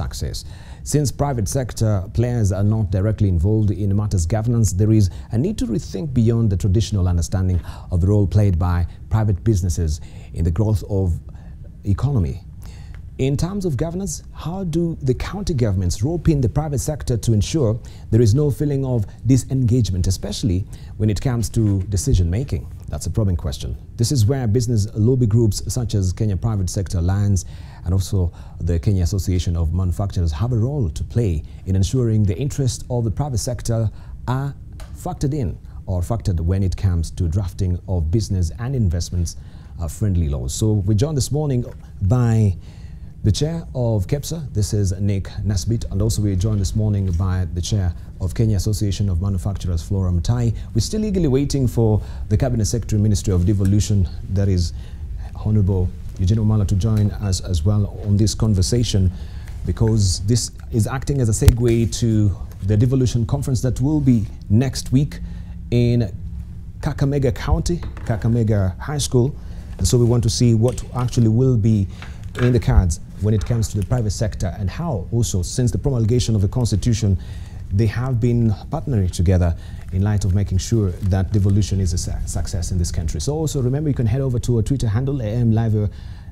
success. Since private sector players are not directly involved in matters governance, there is a need to rethink beyond the traditional understanding of the role played by private businesses in the growth of economy. In terms of governance, how do the county governments rope in the private sector to ensure there is no feeling of disengagement, especially when it comes to decision making? That's a probing question. This is where business lobby groups such as Kenya Private Sector Alliance and also the Kenya Association of Manufacturers have a role to play in ensuring the interests of the private sector are factored in or factored when it comes to drafting of business and investments friendly laws. So we're joined this morning by the chair of KEPSA, this is Nick Nesbitt, and also we're joined this morning by the chair of Kenya Association of Manufacturers, Flora Mutai. We're still eagerly waiting for the Cabinet Secretary, Ministry of Devolution, that is Honorable Eugene Omala, to join us as well on this conversation, because this is acting as a segue to the devolution conference that will be next week in Kakamega County, Kakamega High School. And so we want to see what actually will be in the cards when it comes to the private sector, and how also, since the promulgation of the Constitution, they have been partnering together in light of making sure that devolution is a success in this country. So also remember, you can head over to our Twitter handle, AM Live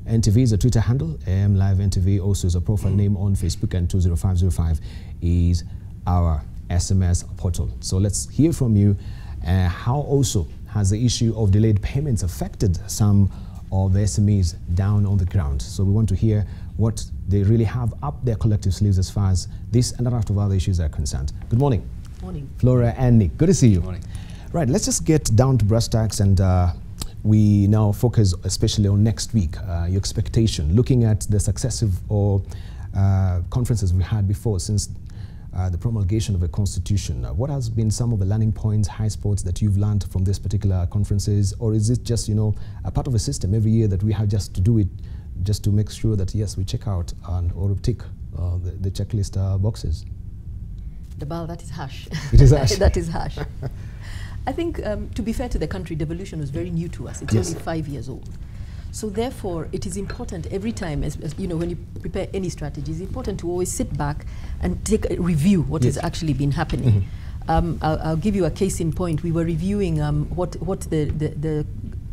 NTV is a Twitter handle, AM Live NTV also is a profile name on Facebook, and 20505 is our SMS portal. So let's hear from you. How also has the issue of delayed payments affected some of the SMEs down on the ground? So we want to hear what they really have up their collective sleeves as far as this and a lot of other issues are concerned. Good morning. Morning. Flora and Nick, good to see you. Good morning. Right, let's just get down to brass tacks, and we now focus especially on next week, your expectation, looking at the successive conferences we had before since the promulgation of a constitution. What has been some of the learning points, high spots that you've learned from this particular conferences, or is it just, a part of a system every year that we have just to do it, just to make sure that yes, we check out or tick the checklist boxes? Debarl, that is harsh. It is harsh. That is harsh. I think, to be fair to the country, devolution was very new to us. It's only 5 years old. So therefore, it is important every time, as when you prepare any strategy, it's important to always sit back and take a review what has actually been happening. I'll give you a case in point. We were reviewing what the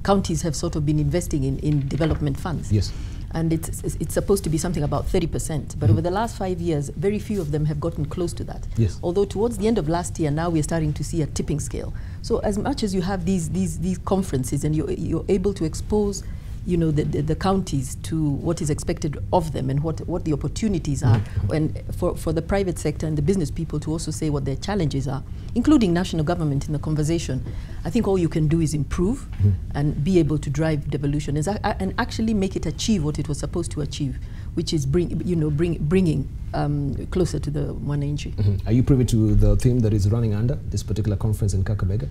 counties have sort of been investing in development funds. Yes. And it's supposed to be something about 30%. But over the last 5 years, very few of them have gotten close to that. Yes. Although towards the end of last year, now we're starting to see a tipping scale. So as much as you have these conferences and you're able to expose the counties to what is expected of them and what the opportunities are, and for the private sector and the business people to also say what their challenges are, including national government in the conversation, I think all you can do is improve and be able to drive devolution and actually make it achieve what it was supposed to achieve, which is bringing closer to the wananchi. Are you privy to the theme that is running under this particular conference in Kakamega?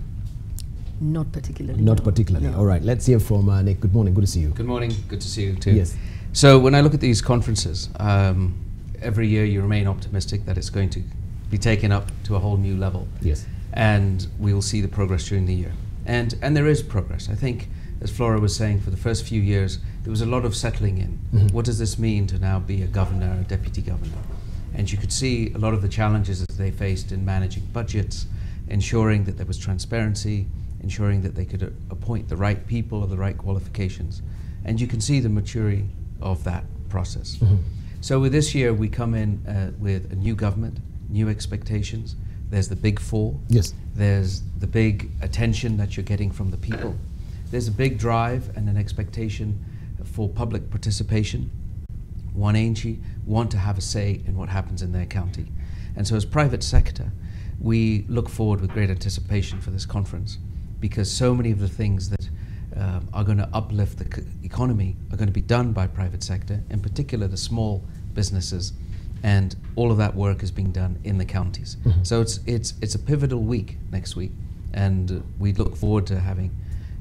Not particularly. Not particularly. No. All right. Let's hear from Nick. Good morning. Good to see you. Good morning. Good to see you too. Yes. So when I look at these conferences, every year you remain optimistic that it's going to be taken up to a whole new level. Yes. And we will see the progress during the year. And there is progress. I think, as Flora was saying, for the first few years, there was a lot of settling in. What does this mean to now be a governor, a deputy governor? And you could see a lot of the challenges that they faced in managing budgets, ensuring that there was transparency, ensuring that they could appoint the right people or the right qualifications. And you can see the maturity of that process. So with this year, we come in with a new government, new expectations. There's the big four. Yes. There's the big attention that you're getting from the people. There's a big drive and an expectation for public participation. Wananchi want to have a say in what happens in their county. And so as private sector, we look forward with great anticipation for this conference, because so many of the things that are going to uplift the economy are going to be done by private sector, in particular the small businesses, and all of that work is being done in the counties. So it's a pivotal week next week, and we look forward to having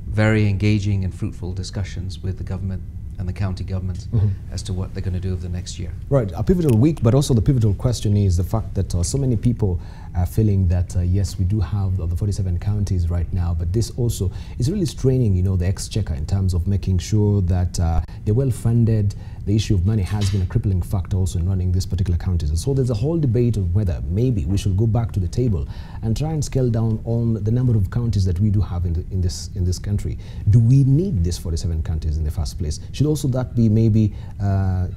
very engaging and fruitful discussions with the government and the county governments as to what they're going to do over the next year. Right, a pivotal week, but also the pivotal question is the fact that so many people are feeling that yes, we do have the 47 counties right now, but this also is really straining, the exchequer in terms of making sure that they're well funded, the issue of money has been a crippling factor also in running these particular counties. And so there's a whole debate of whether maybe we should go back to the table and try and scale down on the number of counties that we do have in this country. Do we need these 47 counties in the first place? Should also that be maybe a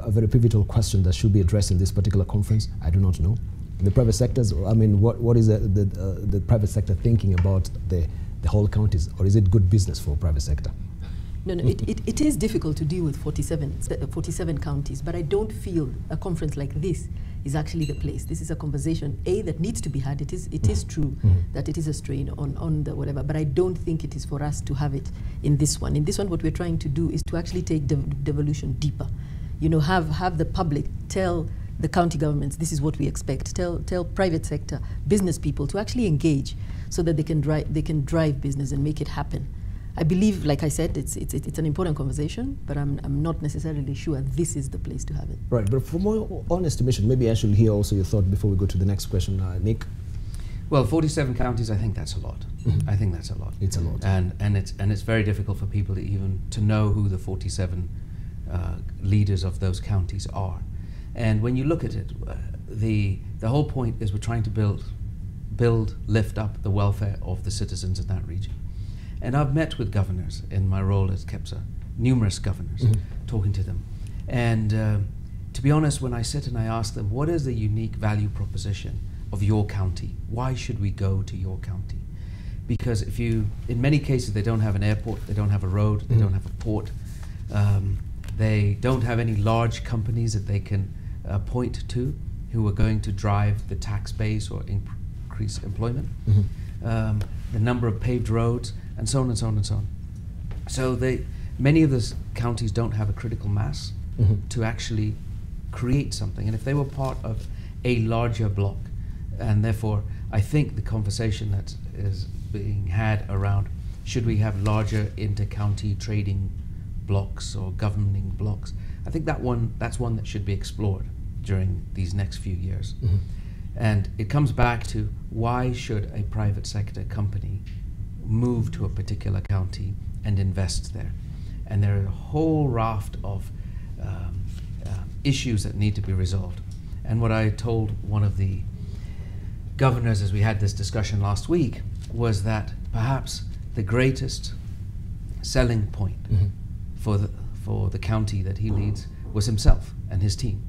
very pivotal question that should be addressed in this particular conference? I do not know. The private sectors, I mean, what is the private sector thinking about the whole counties, or is it good business for private sector? No, it is difficult to deal with 47 counties, but I don't feel a conference like this is actually the place. This is a conversation, that needs to be had. It is true that it is a strain on the whatever, but I don't think it is for us to have it in this one. In this one, what we're trying to do is to actually take devolution deeper. You know, have the public tell the county governments, this is what we expect. Tell private sector, business people to actually engage so that they can drive business and make it happen. I believe, like I said, it's an important conversation, but I'm not necessarily sure this is the place to have it. Right, but from my own estimation, maybe I should hear also your thought before we go to the next question, Nick. Well, 47 counties, I think that's a lot. I think that's a lot. It's a lot. And it's very difficult for people to know who the 47 leaders of those counties are. And when you look at it, the whole point is we're trying to lift up the welfare of the citizens in that region. And I've met with governors in my role as KEPSA, numerous governors, talking to them. And to be honest, when I sit and I ask them, what is the unique value proposition of your county? Why should we go to your county? Because in many cases, they don't have an airport, they don't have a road, they don't have a port, they don't have any large companies that they can point to who are going to drive the tax base or increase employment, the number of paved roads, and so on and so on and so on. So many of the counties don't have a critical mass to actually create something. And if they were part of a larger block, and therefore I think the conversation that is being had around should we have larger inter-county trading blocks or governing blocks, I think that's one that should be explored during these next few years. And it comes back to, why should a private sector company move to a particular county and invest there? And there are a whole raft of issues that need to be resolved. And what I told one of the governors as we had this discussion last week was that perhaps the greatest selling point for the county that he leads was himself and his team.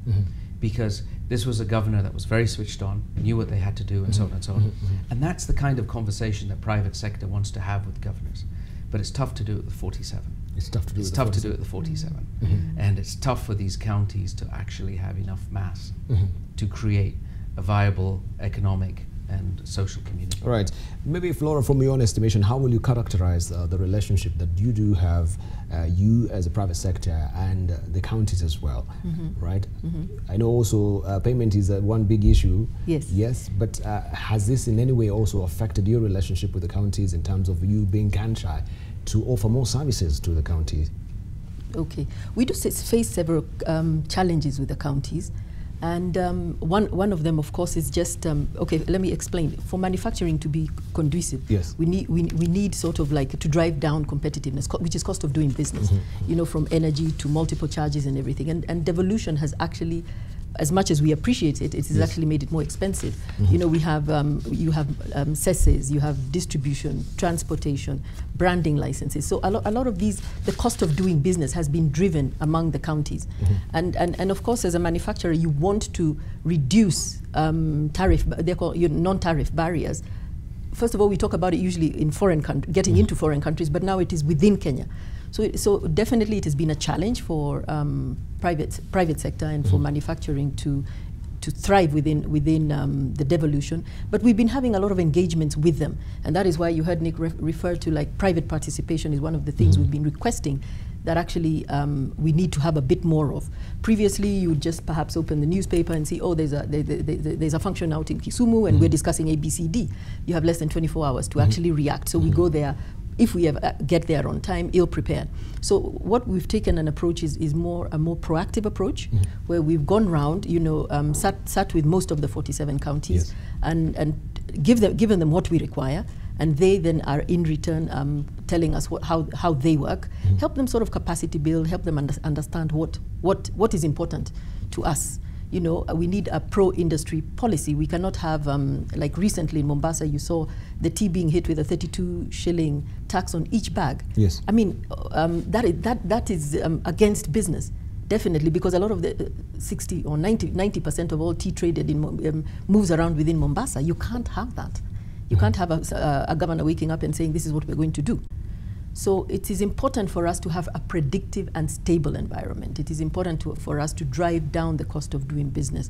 Because this was a governor that was very switched on, knew what they had to do, and so on and so on. And that's the kind of conversation that private sector wants to have with governors. But it's tough to do at the 47. It's tough to do at the 47. And it's tough for these counties to actually have enough mass to create a viable economic and social community. All right. Maybe, Flora, from your own estimation, how will you characterize the relationship that you do have, you as a private sector and the counties as well, right? I know also payment is one big issue. Yes. Yes, but has this in any way also affected your relationship with the counties in terms of you being gun-shy to offer more services to the counties? Okay. We do face several challenges with the counties. And one of them, of course, is just okay. Let me explain. For manufacturing to be conducive, yes, we need sort of like to drive down competitiveness, which is cost of doing business. You know, from energy to multiple charges and everything. And devolution has actually, as much as we appreciate it, it has actually made it more expensive. You know, we have you have cesses, you have distribution, transportation, branding licenses. So a lot of these, the cost of doing business has been driven among the counties. And of course, as a manufacturer, you want to reduce they're called non-tariff barriers. First of all, we talk about it usually in foreign getting into foreign countries, but now it is within Kenya. So definitely it has been a challenge for private sector and for manufacturing to thrive within the devolution. But we've been having a lot of engagements with them, and that is why you heard Nick refer to like private participation is one of the things we've been requesting that actually we need to have a bit more of. Previously, you would just perhaps open the newspaper and see, oh, there's a function out in Kisumu and we're discussing ABCD. You have less than 24 hours to actually react. So we go there. If we get there on time, ill-prepared. So what we've taken an approach is a more proactive approach, where we've gone round, you know, sat with most of the 47 counties, and given them what we require, and they then are in return telling us how they work. Help them sort of capacity build, help them understand what is important to us. You know, we need a pro-industry policy. We cannot have, like recently in Mombasa, you saw the tea being hit with a 32 shilling tax on each bag. Yes. I mean, that is against business, definitely, because a lot of the 60 or 90% of all tea traded in moves around within Mombasa. You can't have that. You can't have a governor waking up and saying, this is what we're going to do. So it is important for us to have a predictive and stable environment. It is important for us to drive down the cost of doing business.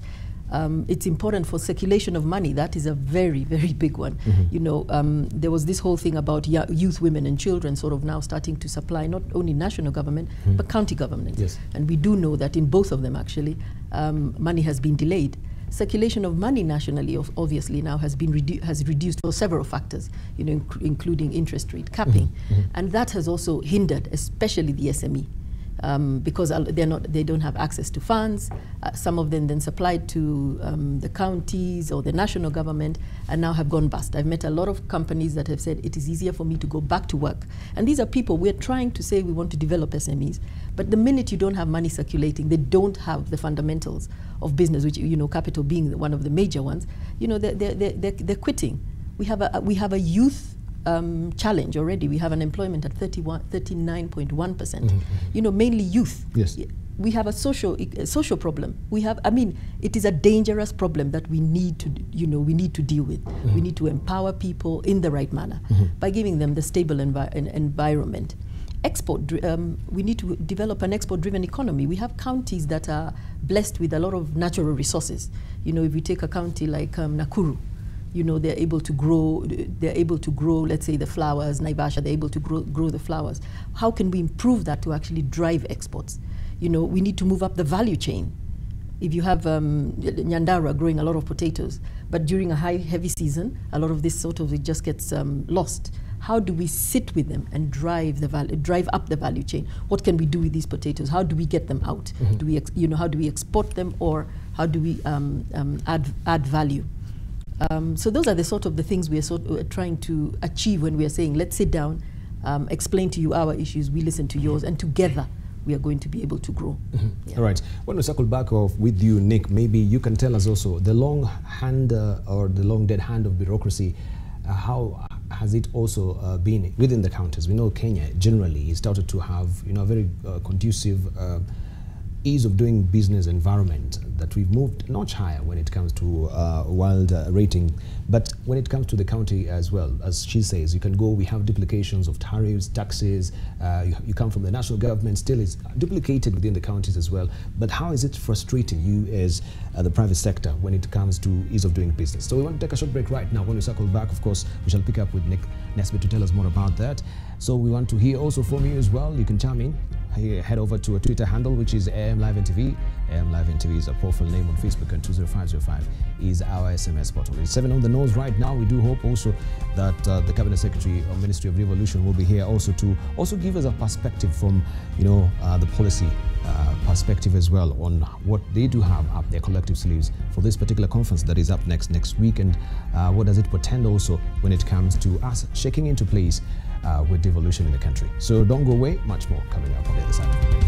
It's important for circulation of money. That is a very, very big one. You know, there was this whole thing about youth, women and children sort of now starting to supply not only national government, but county governments. Yes. And we do know that in both of them, actually, money has been delayed. Circulation of money nationally, obviously, now has reduced for several factors, you know, including interest rate capping, and that has also hindered, especially the SME, because they don't have access to funds. Some of them then supplied to the counties or the national government, and now have gone bust. I've met a lot of companies that have said it is easier for me to go back to work, and these are people we're trying to say we want to develop SMEs, but the minute you don't have money circulating, they don't have the fundamentals of business, which, you know, capital being one of the major ones, you know, they're quitting. We have a youth challenge already. We have an employment at 39.1%. You know, mainly youth. Yes. We have a social problem. We have, I mean, it is a dangerous problem that we need to, you know, we need to deal with. We need to empower people in the right manner by giving them the stable environment. We need to develop an export-driven economy. We have counties that are blessed with a lot of natural resources. You know, if you take a county like Nakuru, you know, they're able to grow, let's say, the flowers. Naivasha, they're able to grow the flowers. How can we improve that to actually drive exports? You know, we need to move up the value chain. If you have Nyandarua growing a lot of potatoes, but during a heavy season, a lot of this sort of, it just gets lost. How do we sit with them and drive up the value chain? What can we do with these potatoes? How do we get them out? Do we, you know, how do we export them, or how do we add value? So those are the sort of the things we are trying to achieve when we are saying, let's sit down, explain to you our issues, we listen to yours, and together we are going to be able to grow. Yeah. All right. When we circle back off with you, Nick, maybe you can tell us also the long hand or the long dead hand of bureaucracy. How has it also been within the counties? We know Kenya generally is started to have, you know, a very conducive ease of doing business environment, that we've moved a notch higher when it comes to world rating. But when it comes to the county as well, as she says, you can go, we have duplications of tariffs, taxes, you come from the national government, still it's duplicated within the counties as well. But how is it frustrating you as the private sector when it comes to ease of doing business? So we want to take a short break right now. When we circle back, of course, we shall pick up with Nick Nesbitt to tell us more about that. So we want to hear also from you as well. You can chime in. Head over to a Twitter handle, which is AM Live NTV. AM Live NTV is our profile name on Facebook, and 20505 is our SMS portal. It's 7 on the nose right now. We do hope also that the Cabinet Secretary of Ministry of Revolution will be here also to give us a perspective from, you know, the policy perspective as well on what they do have up their collective sleeves for this particular conference that is up next week, and what does it portend also when it comes to us shaking into place with devolution in the country. So don't go away, much more coming up on the other side of the break.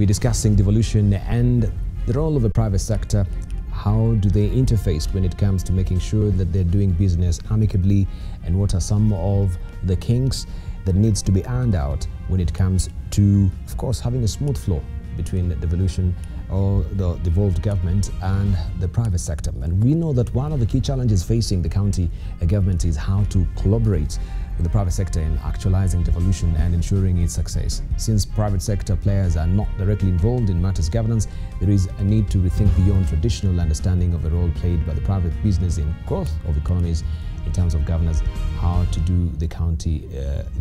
We're discussing devolution and the role of the private sector. How do they interface when it comes to making sure that they're doing business amicably, and what are some of the kinks that needs to be ironed out when it comes to, of course, having a smooth flow between the devolution or the devolved government and the private sector. And we know that one of the key challenges facing the county government is how to collaborate with the private sector in actualizing devolution and ensuring its success. Since private sector players are not directly involved in matters governance, there is a need to rethink beyond traditional understanding of the role played by the private business in growth of economies in terms of governance, how to do the county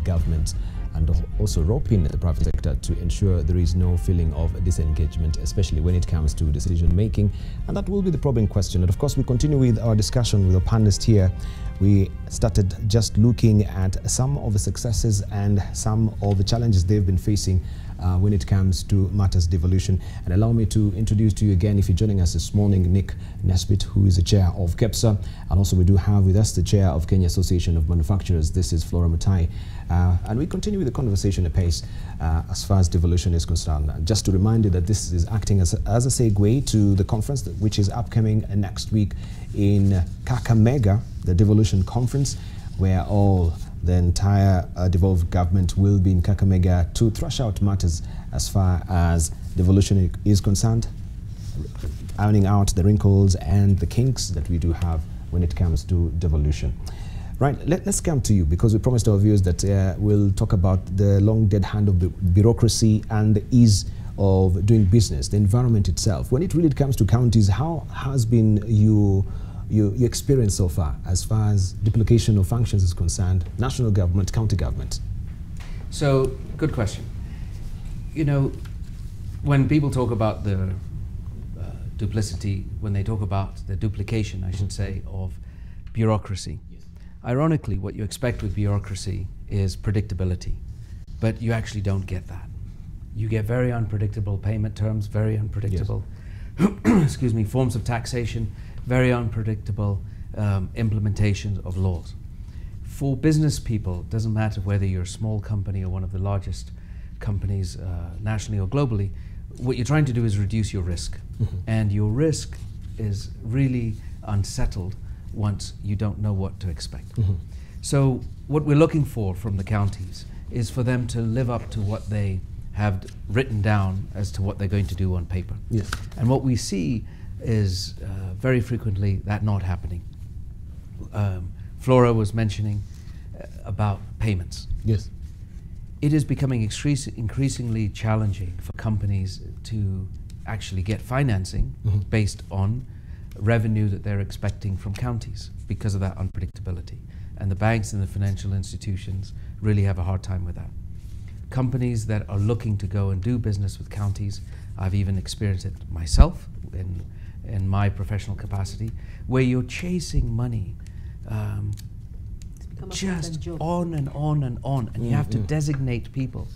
government, and also rope in the private sector to ensure there is no feeling of disengagement, especially when it comes to decision making. And that will be the probing question. And of course, we continue with our discussion with the panelists here. We started just looking at some of the successes and some of the challenges they've been facing when it comes to matters devolution. And allow me to introduce to you again, if you're joining us this morning, Nick Nesbitt, who is the chair of KEPSA. And also we do have with us the chair of Kenya Association of Manufacturers. This is Flora Mutai. And we continue with the conversation apace as far as devolution is concerned. Just to remind you that this is acting as a segue to the conference which is upcoming next week in Kakamega, the devolution conference, where all the entire devolved government will be in Kakamega to thrash out matters as far as devolution is concerned, ironing out the wrinkles and the kinks that we do have when it comes to devolution. Right, let's come to you, because we promised our viewers that we'll talk about the long dead hand of the bureaucracy and the ease of doing business, the environment itself. When it really comes to counties, how has been your experience so far as duplication of functions is concerned, national government, county government? So, good question. You know, when people talk about the duplicity, when they talk about the duplication, I should say, of bureaucracy, ironically, what you expect with bureaucracy is predictability, but you actually don't get that. You get very unpredictable payment terms, very unpredictable excuse me, forms of taxation, very unpredictable implementations of laws. For business people, it doesn't matter whether you're a small company or one of the largest companies nationally or globally, what you're trying to do is reduce your risk. And your risk is really unsettled once you don't know what to expect. So what we're looking for from the counties is for them to live up to what they have written down as to what they're going to do on paper. And what we see is very frequently that not happening. Flora was mentioning about payments. It is becoming increasingly challenging for companies to actually get financing based on revenue that they're expecting from counties because of that unpredictability. And the banks and the financial institutions really have a hard time with that. Companies that are looking to go and do business with counties, I've even experienced it myself in my professional capacity, where you're chasing money just on and on and on, and you have to designate people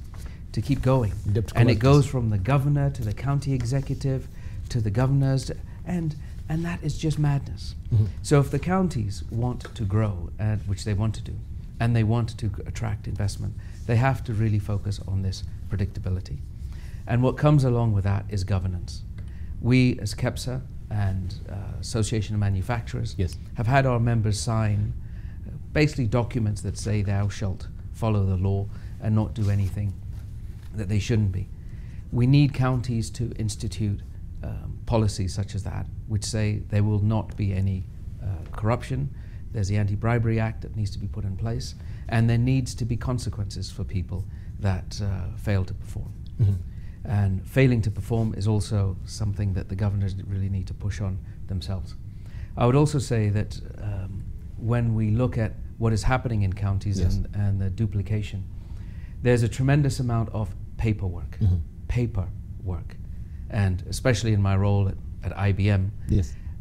to keep going. And it goes from the governor to the county executive to the governors, and that is just madness. So if the counties want to grow, which they want to do, and they want to attract investment, they have to really focus on this predictability. And what comes along with that is governance. We as KEPSA and Association of Manufacturers have had our members sign basically documents that say thou shalt follow the law and not do anything that they shouldn't be. We need counties to institute policies such as that, which say there will not be any corruption. There's the Anti-Bribery Act that needs to be put in place, and there needs to be consequences for people that fail to perform. And failing to perform is also something that the governors really need to push on themselves. I would also say that when we look at what is happening in counties and the duplication, there's a tremendous amount of paperwork. And especially in my role at IBM,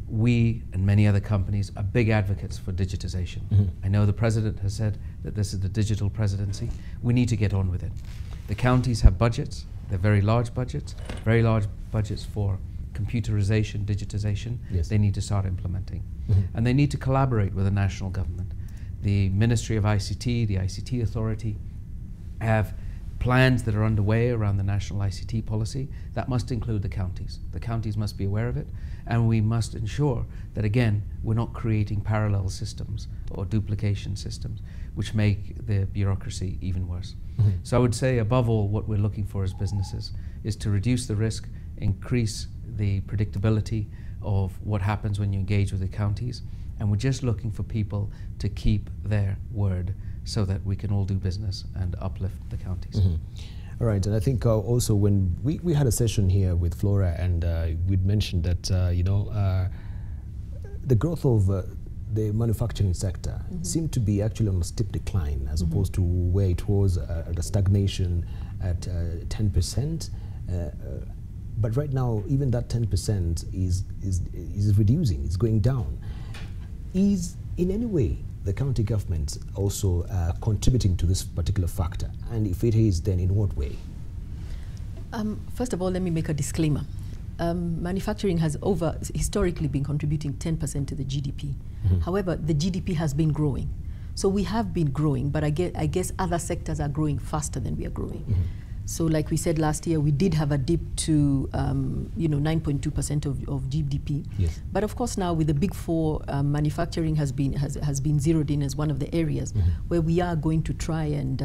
we and many other companies are big advocates for digitization. I know the president has said that this is the digital presidency. We need to get on with it. The counties have budgets. They're very large budgets for computerization, digitization. They need to start implementing. And they need to collaborate with the national government. The Ministry of ICT, the ICT Authority, have plans that are underway around the national ICT policy, that must include the counties. The counties must be aware of it, and we must ensure that, again, we're not creating parallel systems or duplication systems which make the bureaucracy even worse. So I would say, above all, what we're looking for as businesses is to reduce the risk, increase the predictability of what happens when you engage with the counties, and we're just looking for people to keep their word so that we can all do business and uplift the counties. All right, and I think also when we had a session here with Flora, and we'd mentioned that the growth of the manufacturing sector seemed to be actually on a steep decline, as opposed to where it was at a stagnation at 10%. But right now, even that 10% is reducing, it's going down. Is in any way the county government also contributing to this particular factor? And if it is, then in what way? First of all, let me make a disclaimer. Manufacturing has historically been contributing 10% to the GDP. However, the GDP has been growing. So we have been growing, but I guess other sectors are growing faster than we are growing. So like we said last year, we did have a dip to 9.2% of GDP. Yes. But of course now with the big four, manufacturing has been zeroed in as one of the areas where we are going to try and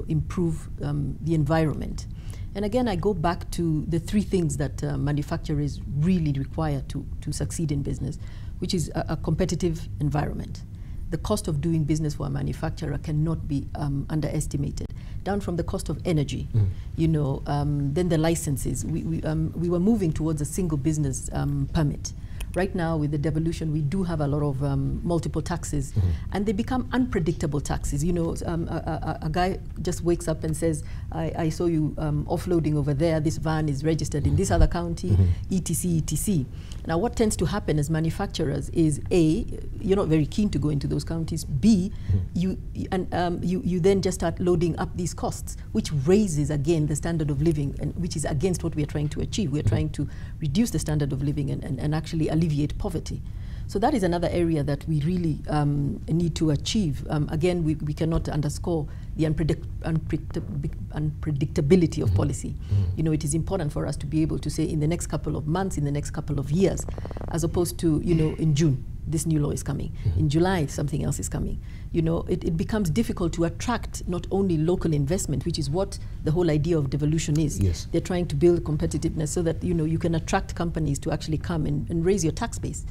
improve the environment. And again, I go back to the three things that manufacturers really require to succeed in business, which is a competitive environment. The cost of doing business for a manufacturer cannot be underestimated. Down from the cost of energy, then the licenses. We were moving towards a single business permit. Right now, with the devolution, we do have a lot of multiple taxes, and they become unpredictable taxes. A guy just wakes up and says, I saw you offloading over there, this van is registered in this other county, etc., etc. Now, what tends to happen as manufacturers is, A, you're not very keen to go into those counties, B, you then just start loading up these costs, which raises, again, the standard of living, and which is against what we are trying to achieve. We are trying to reduce the standard of living and actually alleviate poverty. So that is another area that we really need to achieve. Again, we cannot underscore the unpredictability of policy. It is important for us to be able to say in the next couple of months, in the next couple of years, as opposed to, in June, this new law is coming. In July, something else is coming. It becomes difficult to attract not only local investment, which is what the whole idea of devolution is. Yes. They're trying to build competitiveness so that, you can attract companies to actually come and raise your tax base.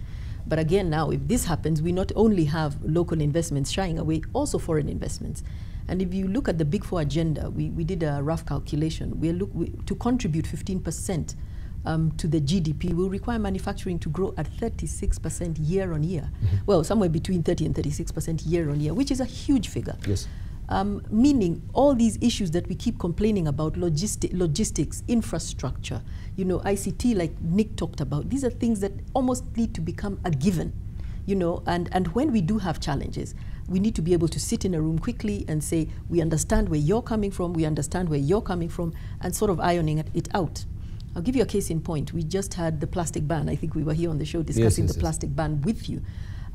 But again, now, if this happens, we not only have local investments shying away, also foreign investments. And if you look at the Big Four agenda, we did a rough calculation. To contribute 15% to the GDP will require manufacturing to grow at 36% year on year. Well, somewhere between 30 and 36% year on year, which is a huge figure. Yes. Meaning all these issues that we keep complaining about, logistics, infrastructure, ICT, like Nick talked about, these are things that almost need to become a given, and when we do have challenges, we need to be able to sit in a room quickly and say, we understand where you're coming from, we understand where you're coming from, and sort of ironing it out. I'll give you a case in point. We just had the plastic ban. I think we were here on the show discussing the plastic ban with you.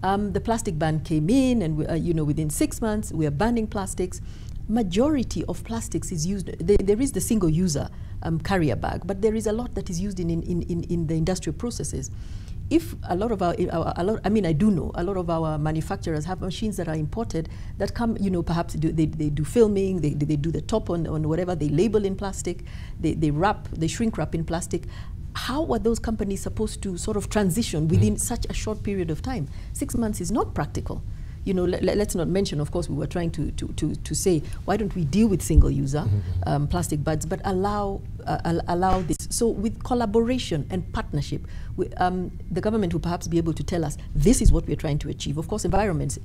The plastic ban came in, and within 6 months we are banning plastics. Majority of plastics is used. There is the single-user carrier bag, but there is a lot that is used in the industrial processes. If a lot of I do know a lot of our manufacturers have machines that are imported that come, perhaps they do filming, they do the top on whatever, they label in plastic, they shrink wrap in plastic. How are those companies supposed to sort of transition within such a short period of time? 6 months is not practical. Let's not mention, of course, we were trying to say, why don't we deal with single-user plastic bags, but allow this. So with collaboration and partnership, the government will perhaps be able to tell us, this is what we're trying to achieve. Of course, environment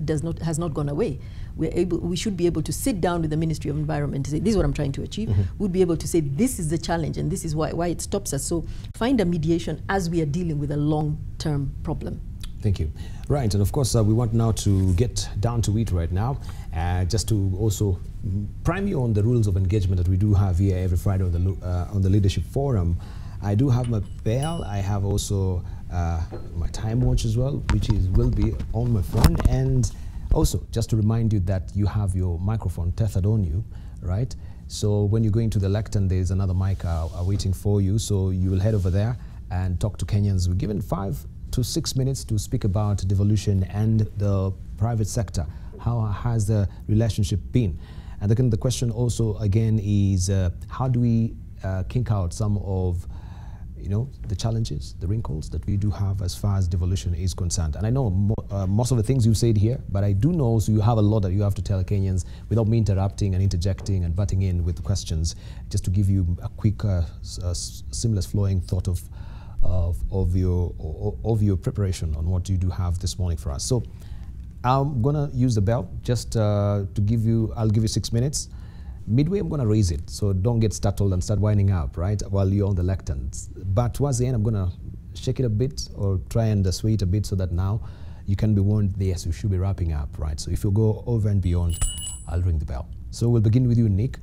has not gone away. We should be able to sit down with the Ministry of Environment to say, this is what I'm trying to achieve. We'll be able to say, this is the challenge, and this is why it stops us. So find a mediation as we are dealing with a long-term problem. Thank you. Right, and of course, we want now to get down to it right now, just to also prime you on the rules of engagement that we do have here every Friday on the Leadership Forum. I do have my bell. I have also my time watch as well, which will be on my phone. And also, just to remind you that you have your microphone tethered on you, right? So when you go into the lectern, there's another mic waiting for you. So you will head over there and talk to Kenyans. We're given 5 to 6 minutes to speak about devolution and the private sector. How has the relationship been? And again, the question also again is how do we kink out some of the challenges, the wrinkles that we do have as far as devolution is concerned. And I know most of the things you said here, but I do know also you have a lot that you have to tell Kenyans without me interrupting and interjecting and butting in with questions, just to give you a quick, seamless flowing thought of your preparation on what you do have this morning for us. So I'm gonna use the bell just to give you, I'll give you 6 minutes. Midway, I'm going to raise it, so don't get startled and start winding up, right, while you're on the lecterns. But towards the end, I'm going to shake it a bit or try and sway it a bit so that now you can be warned, yes, we should be wrapping up, right? So if you go over and beyond, I'll ring the bell. So we'll begin with you, Nick.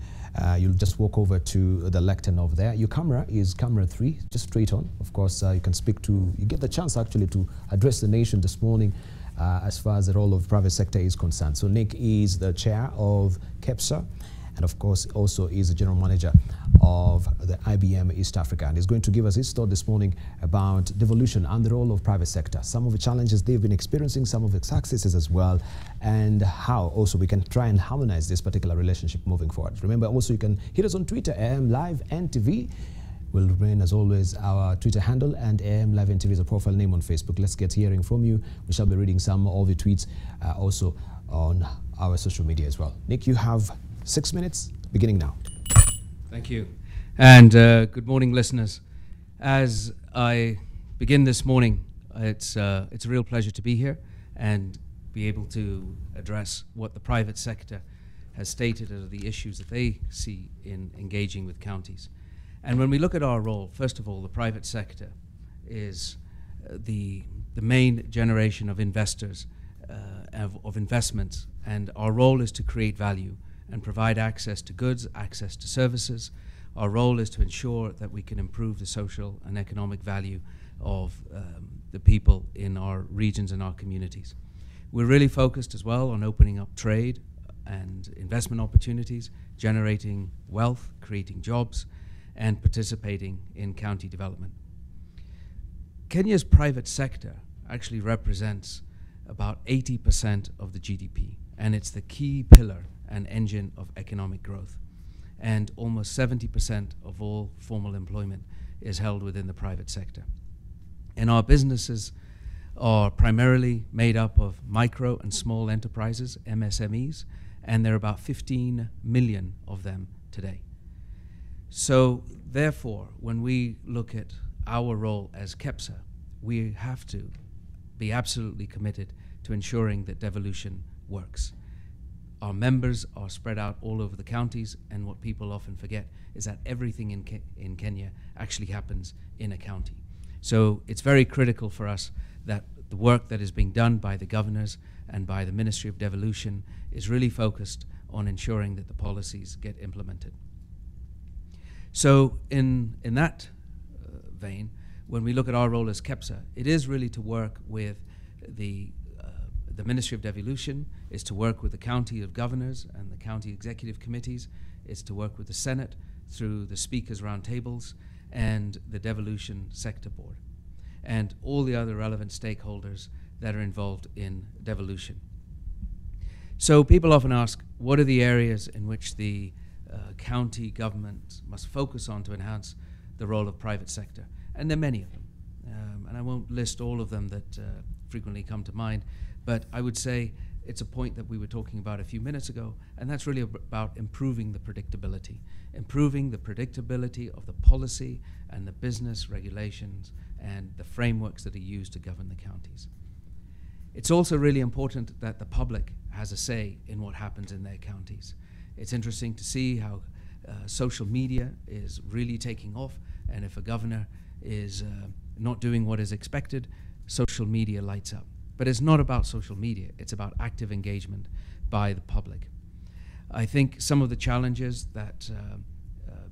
You'll just walk over to the lectern over there. Your camera is camera 3, just straight on. Of course, you can you get the chance actually to address the nation this morning as far as the role of private sector is concerned. So Nick is the chair of KEPSA, and of course also is the general manager of the IBM East Africa, and he's going to give us his thought this morning about devolution and the role of private sector, some of the challenges they've been experiencing, some of the successes as well, and how also we can try and harmonize this particular relationship moving forward. Remember also you can hit us on Twitter, AM Live NTV will remain as always our Twitter handle, and AM Live NTV is a profile name on Facebook. Let's get hearing from you. We shall be reading some of the tweets also on our social media as well. Nick, you have 6 minutes, beginning now. Thank you. And good morning, listeners. As I begin this morning, it's a real pleasure to be here and be able to address what the private sector has stated are the issues that they see in engaging with counties. And when we look at our role, first of all, the private sector is the main generation of investors, of investments, and our role is to create value and provide access to goods, access to services. Our role is to ensure that we can improve the social and economic value of the people in our regions and our communities. We're really focused as well on opening up trade and investment opportunities, generating wealth, creating jobs, and participating in county development. Kenya's private sector actually represents about 80% of the GDP, and it's the key pillar and engine of economic growth. And almost 70% of all formal employment is held within the private sector. And our businesses are primarily made up of micro and small enterprises, MSMEs, and there are about 15 million of them today. So therefore, when we look at our role as KEPSA, we have to be absolutely committed to ensuring that devolution works. Our members are spread out all over the counties, and what people often forget is that everything in Kenya actually happens in a county. So it's very critical for us that the work that is being done by the governors and by the Ministry of Devolution is really focused on ensuring that the policies get implemented. So in that vein, when we look at our role as KEPSA, it is really to work with the Ministry of Devolution, is to work with the county of governors and the county executive committees, is to work with the Senate through the speakers roundtables and the devolution sector board, and all the other relevant stakeholders that are involved in devolution. So people often ask, what are the areas in which the county government must focus on to enhance the role of private sector? And there are many of them. And I won't list all of them that frequently come to mind, but I would say it's a point that we were talking about a few minutes ago, and that's really about improving the predictability of the policy and the business regulations and the frameworks that are used to govern the counties. It's also really important that the public has a say in what happens in their counties. It's interesting to see how social media is really taking off, and if a governor is not doing what is expected, social media lights up. But it's not about social media, it's about active engagement by the public. I think some of the challenges that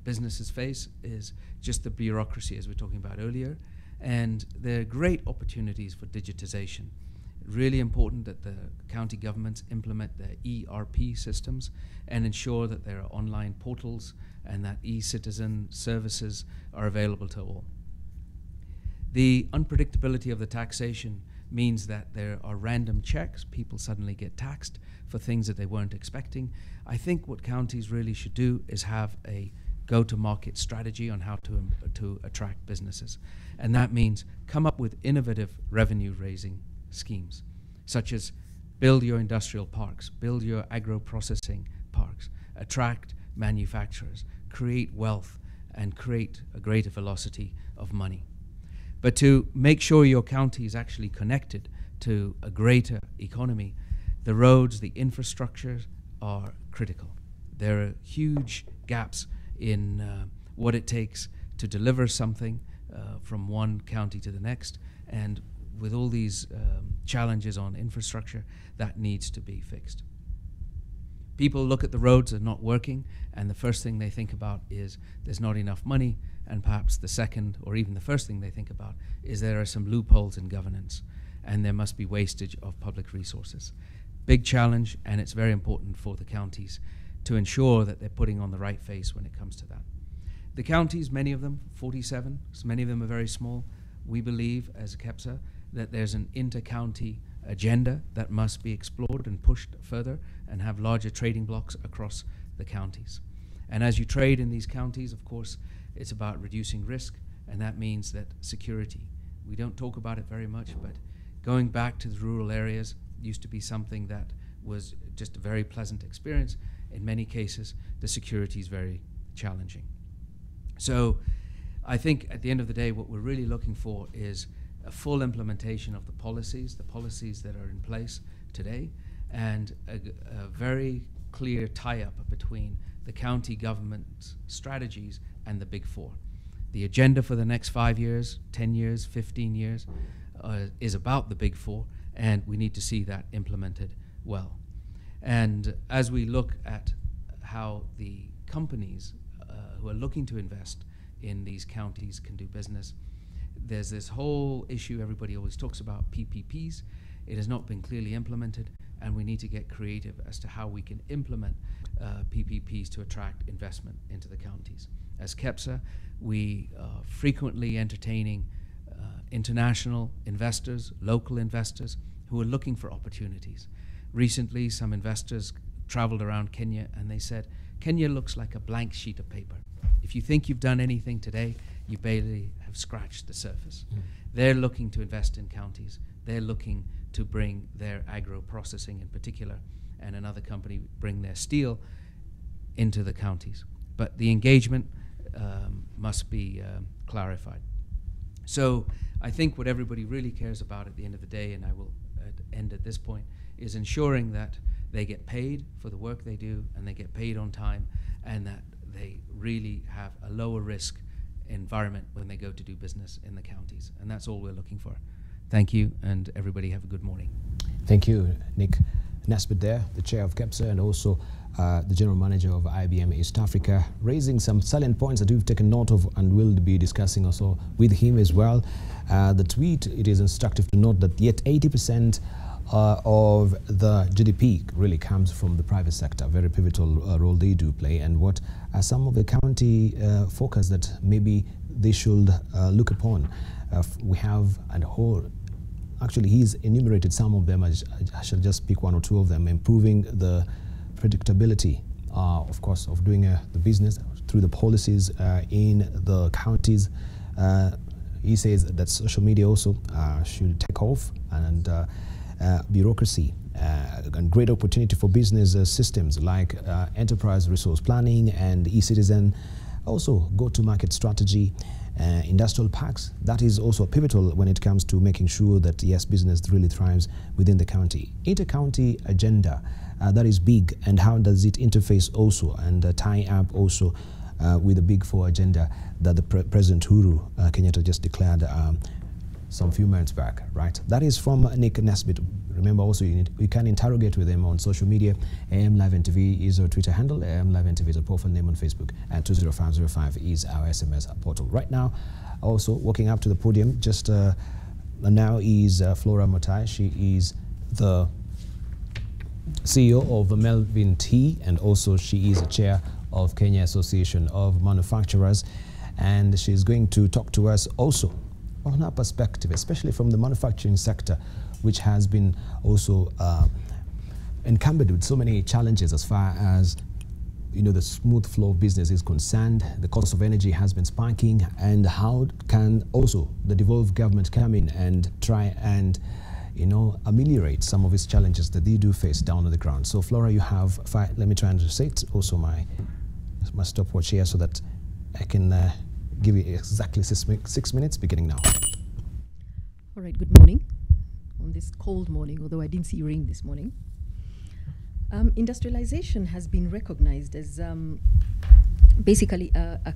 businesses face is just the bureaucracy, as we were talking about earlier, and there are great opportunities for digitization. Really important that the county governments implement their ERP systems and ensure that there are online portals and that e-citizen services are available to all. The unpredictability of the taxation means that there are random checks. People suddenly get taxed for things that they weren't expecting. I think what counties really should do is have a go-to-market strategy on how to attract businesses. And that means come up with innovative revenue-raising schemes, such as build your industrial parks, build your agro-processing parks, attract manufacturers, create wealth, and create a greater velocity of money. But to make sure your county is actually connected to a greater economy, the roads, the infrastructure are critical. There are huge gaps in what it takes to deliver something from one county to the next, and with all these challenges on infrastructure, that needs to be fixed. People look at the roads that are not working, and the first thing they think about is there's not enough money, and perhaps the second or even the first thing they think about is there are some loopholes in governance, and there must be wastage of public resources. Big challenge, and it's very important for the counties to ensure that they're putting on the right face when it comes to that. The counties, many of them, 47, so many of them are very small. We believe as KEPSA that there's an inter-county agenda that must be explored and pushed further and have larger trading blocks across the counties. And as you trade in these counties, of course, it's about reducing risk, and that means that security. We don't talk about it very much, but going back to the rural areas used to be something that was just a very pleasant experience. In many cases, the security is very challenging. So I think at the end of the day, what we're really looking for is a full implementation of the policies that are in place today, and a very clear tie-up between the county government's strategies and the Big Four. The agenda for the next 5 years, 10 years, 15 years is about the Big Four, and we need to see that implemented well. And as we look at how the companies who are looking to invest in these counties can do business, there's this whole issue everybody always talks about, PPPs. It has not been clearly implemented, and we need to get creative as to how we can implement PPPs to attract investment into the counties. As KEPSA, we are frequently entertaining international investors, local investors, who are looking for opportunities. Recently, some investors traveled around Kenya, and they said, Kenya looks like a blank sheet of paper. If you think you've done anything today, you barely have scratched the surface. They're looking to invest in counties. They're looking to bring their agro-processing in particular, and another company bring their steel into the counties. But the engagement must be clarified. So I think what everybody really cares about at the end of the day, and I will end at this point, is ensuring that they get paid for the work they do, and they get paid on time, and that they really have a lower risk environment when they go to do business in the counties. And that's all we're looking for. Thank you, and everybody have a good morning. Thank you, Nick Nesbitt there, the chair of KEPSA, and also the general manager of IBM East Africa, raising some salient points that we've taken note of and will be discussing also with him as well. The tweet, it is instructive to note that yet 80% of the GDP really comes from the private sector, very pivotal role they do play, and what are some of the county focus that maybe they should look upon. We have a whole, actually he's enumerated some of them. I shall just pick one or two of them. Improving the predictability, of course, of doing the business through the policies in the counties. He says that social media also should take off, and bureaucracy and great opportunity for business systems like enterprise resource planning and e-citizen. Also go-to-market strategy, industrial parks. That is also pivotal when it comes to making sure that, yes, business really thrives within the county. Inter-county agenda, that is big, and how does it interface also and tie up also with the Big Four agenda that the President Uhuru Kenyatta just declared some few months back, right? That is from Nick Nesbitt. Remember also you can interrogate with them on social media. AM Live NTV is our Twitter handle. AM Live NTV is our profile name on Facebook, and 20505 is our SMS portal. Right now, also walking up to the podium, just now is Flora Motai. She is the CEO of Melvin Tea, and also she is a chair of Kenya Association of Manufacturers, and she's going to talk to us also on her perspective, especially from the manufacturing sector, which has been also encumbered with so many challenges as far as the smooth flow of business is concerned. The cost of energy has been spiking, and how can also the devolved government come in and try and ameliorate some of its challenges that they do face down on the ground. So Flora, you have let me try and set also my stopwatch here so that I can give you exactly 6 minutes beginning now. All right, good morning on this cold morning, although I didn't see rain this morning. Industrialization has been recognized as basically a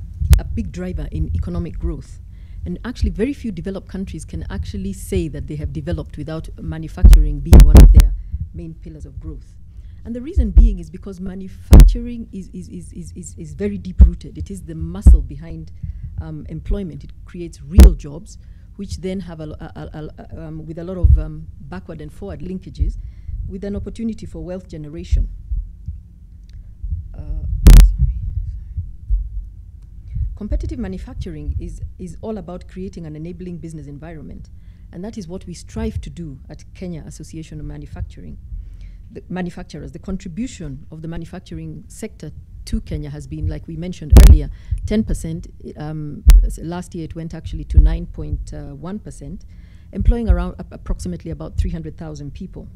big driver in economic growth. And actually very few developed countries can actually say that they have developed without manufacturing being one of their main pillars of growth. And the reason being is because manufacturing is very deep-rooted. It is the muscle behind employment. It creates real jobs, which then have with a lot of backward and forward linkages, with an opportunity for wealth generation. Competitive manufacturing is all about creating an enabling business environment, and that is what we strive to do at Kenya Association of Manufacturers. The contribution of the manufacturing sector to Kenya has been, like we mentioned earlier, 10%. Last year it went actually to 9.1%, employing around approximately about 300,000 people.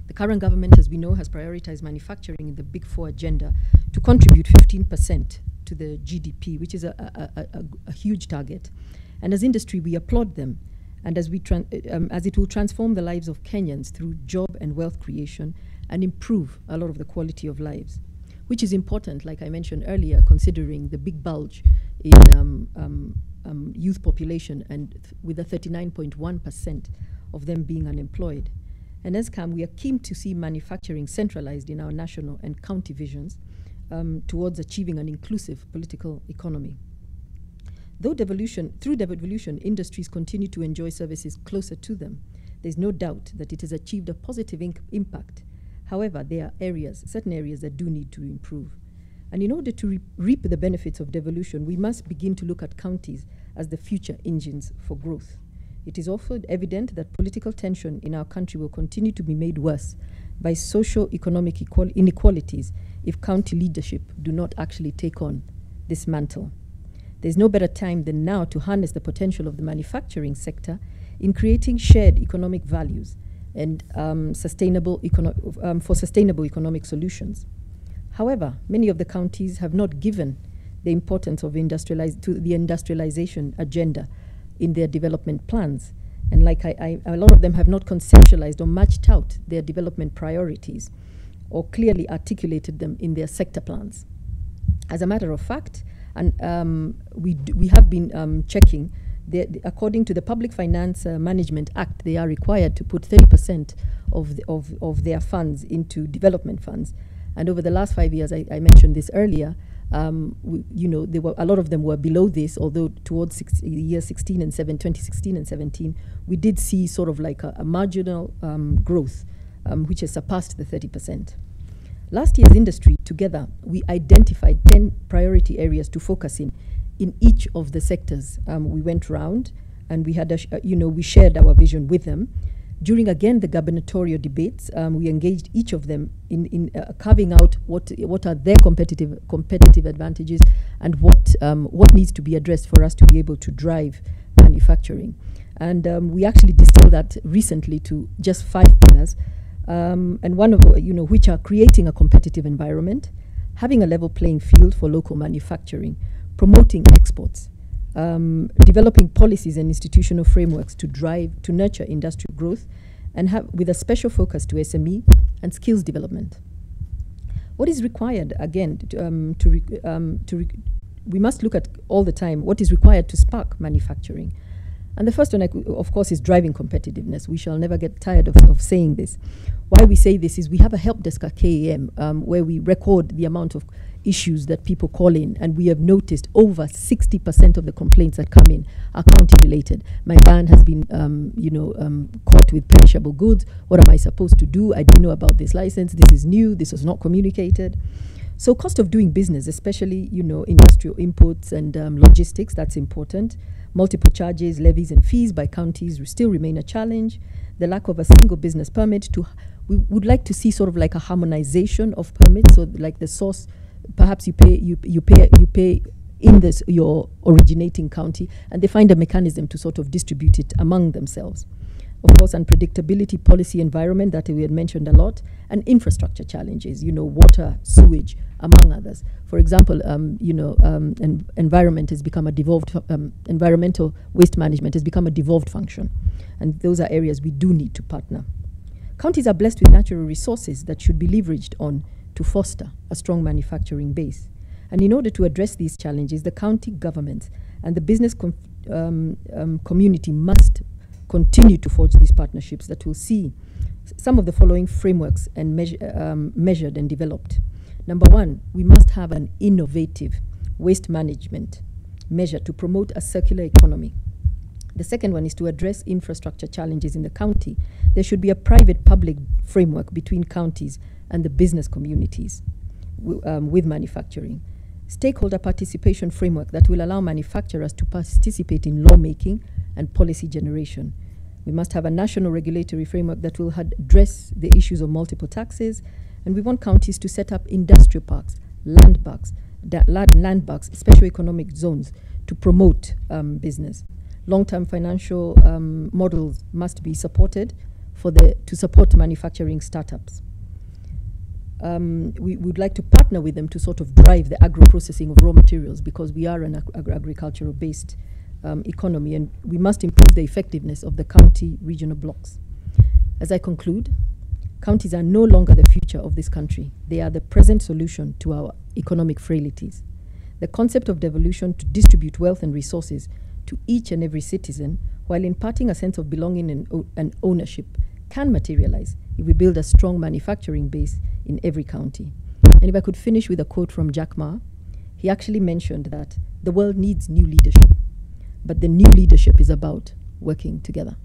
The current government, as we know, has prioritized manufacturing in the Big Four agenda to contribute 15% to the GDP, which is a huge target. And as industry, we applaud them, and as it will transform the lives of Kenyans through job and wealth creation and improve a lot of the quality of lives, which is important, like I mentioned earlier, considering the big bulge in youth population, and with a 39.1% of them being unemployed. And as CAM, we are keen to see manufacturing centralized in our national and county visions towards achieving an inclusive political economy. Through devolution, industries continue to enjoy services closer to them. There's no doubt that it has achieved a positive impact. However, there are certain areas that do need to improve. And in order to reap the benefits of devolution, we must begin to look at counties as the future engines for growth. It is also evident that political tension in our country will continue to be made worse by socio-economic inequalities if county leadership do not actually take on this mantle. There's no better time than now to harness the potential of the manufacturing sector in creating shared economic values and sustainable economic solutions. However, many of the counties have not given the importance of the industrialization agenda in their development plans. And like a lot of them have not conceptualized or matched out their development priorities or clearly articulated them in their sector plans. As a matter of fact, and we have been checking, according to the Public Finance Management Act, they are required to put 30% of their funds into development funds. And over the last 5 years, I mentioned this earlier, a lot of them were below this, although towards year 2016 and 17, we did see sort of like a marginal growth, which has surpassed the 30%. Last year's industry, together, we identified 10 priority areas to focus in each of the sectors. We went round and we had, we shared our vision with them. During, again, the gubernatorial debates, we engaged each of them in carving out what are their competitive advantages and what needs to be addressed for us to be able to drive manufacturing. And we actually distilled that recently to just 5 pillars, and one of which are creating a competitive environment, having a level playing field for local manufacturing, promoting exports, developing policies and institutional frameworks to nurture industrial growth, and with a special focus to SME and skills development. What is required, again, we must look at all the time what is required to spark manufacturing. And the first one, of course, is driving competitiveness. We shall never get tired of saying this. Why we say this is we have a help desk at KAM where we record the amount of issues that people call in, and we have noticed over 60% of the complaints that come in are county related. My van has been caught with perishable goods. What am I supposed to do? I don't know about this license. This is new. This was not communicated. So cost of doing business, especially industrial inputs and logistics, that's important. Multiple charges, levies and fees by counties still remain a challenge. The lack of a single business permit. We would like to see sort of like a harmonization of permits, so like the source, perhaps you pay in your originating county, and they find a mechanism to sort of distribute it among themselves. Of course, unpredictability, policy environment that we had mentioned a lot, and infrastructure challenges, water, sewage, among others. For example, environment has become a devolved, environmental waste management has become a devolved function, and those are areas we do need to partner. Counties are blessed with natural resources that should be leveraged on to foster a strong manufacturing base. And in order to address these challenges, the county governments and the business community must continue to forge these partnerships that will see some of the following frameworks and measured and developed. Number one, we must have an innovative waste management measure to promote a circular economy. The second one is to address infrastructure challenges in the county. There should be a private-public framework between counties and the business communities with manufacturing. Stakeholder participation framework that will allow manufacturers to participate in lawmaking and policy generation. We must have a national regulatory framework that will address the issues of multiple taxes, and we want counties to set up industrial parks, land banks, special economic zones to promote business. Long-term financial models must be supported to support manufacturing startups. We would like to partner with them to sort of drive the agro-processing of raw materials, because we are an agricultural-based economy, and we must improve the effectiveness of the county regional blocks. As I conclude, counties are no longer the future of this country. They are the present solution to our economic frailties. The concept of devolution to distribute wealth and resources to each and every citizen while imparting a sense of belonging and ownership can materialize if we build a strong manufacturing base in every county. And if I could finish with a quote from Jack Ma, he actually mentioned that the world needs new leadership, but the new leadership is about working together.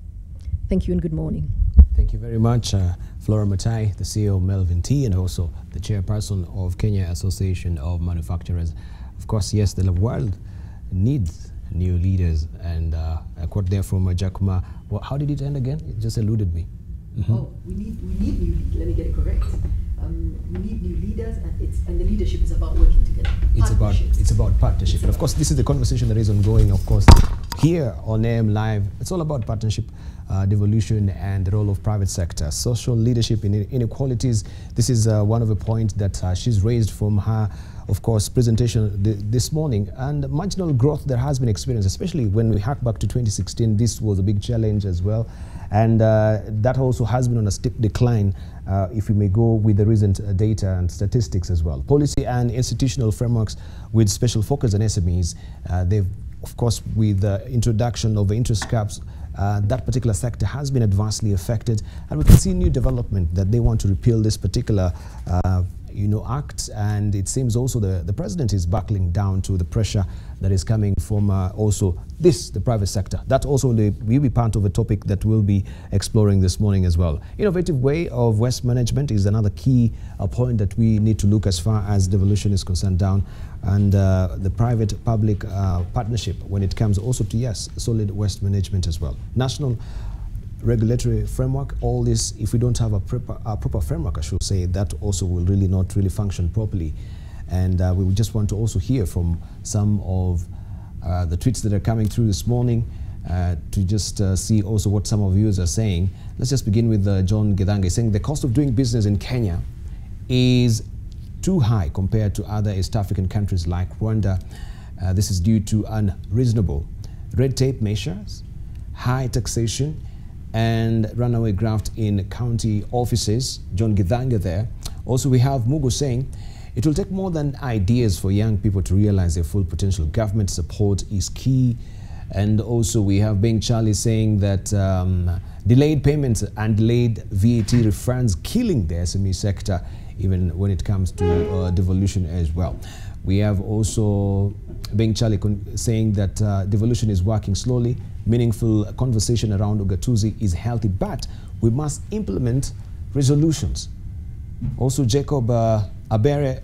Thank you and good morning. Thank you very much, Flora Mutai, the CEO of Melvin Tea, and also the chairperson of Kenya Association of Manufacturers. Of course, yes, the world needs new leaders, and a quote there from Jack Ma. Well, how did it end again? It just eluded me. Oh, we need new. Let me get it correct. We need new leaders, and the leadership is about working together. It's about partnership. And of course, this is the conversation that is ongoing. Of course, here on AM Live, it's all about partnership, devolution, and the role of private sector, social leadership in inequalities. This is one of the points that she's raised from her, of course, presentation this morning, and marginal growth that has been experienced, especially when we hark back to 2016. This was a big challenge as well, and that also has been on a steep decline if we may go with the recent data and statistics as well. Policy and institutional frameworks with special focus on SMEs. They've, of course, with the introduction of the interest caps, that particular sector has been adversely affected, and we can see new development that they want to repeal this particular act, and it seems also the president is buckling down to the pressure that is coming from also the private sector. That also will be part of a topic that we'll be exploring this morning as well. Innovative way of waste management is another key point that we need to look as far as devolution is concerned down, and the private-public partnership when it comes also to, yes, solid waste management as well. National regulatory framework, all this, if we don't have a proper framework, I should say, that also will really not really function properly. And we would just want to also hear from some of the tweets that are coming through this morning to just see also what some of you are saying. Let's just begin with John Githange saying the cost of doing business in Kenya is too high compared to other East African countries like Rwanda. This is due to unreasonable red tape measures, high taxation, and runaway graft in county offices. John Githange there. Also, we have Mugo saying, it will take more than ideas for young people to realize their full potential. Government support is key. And also we have Bing Charlie saying that delayed payments and delayed VAT refunds killing the SME sector, even when it comes to devolution as well. We have also Bing Charlie saying that devolution is working slowly. Meaningful conversation around Ugatuzi is healthy, but we must implement resolutions. Also Jacob Abere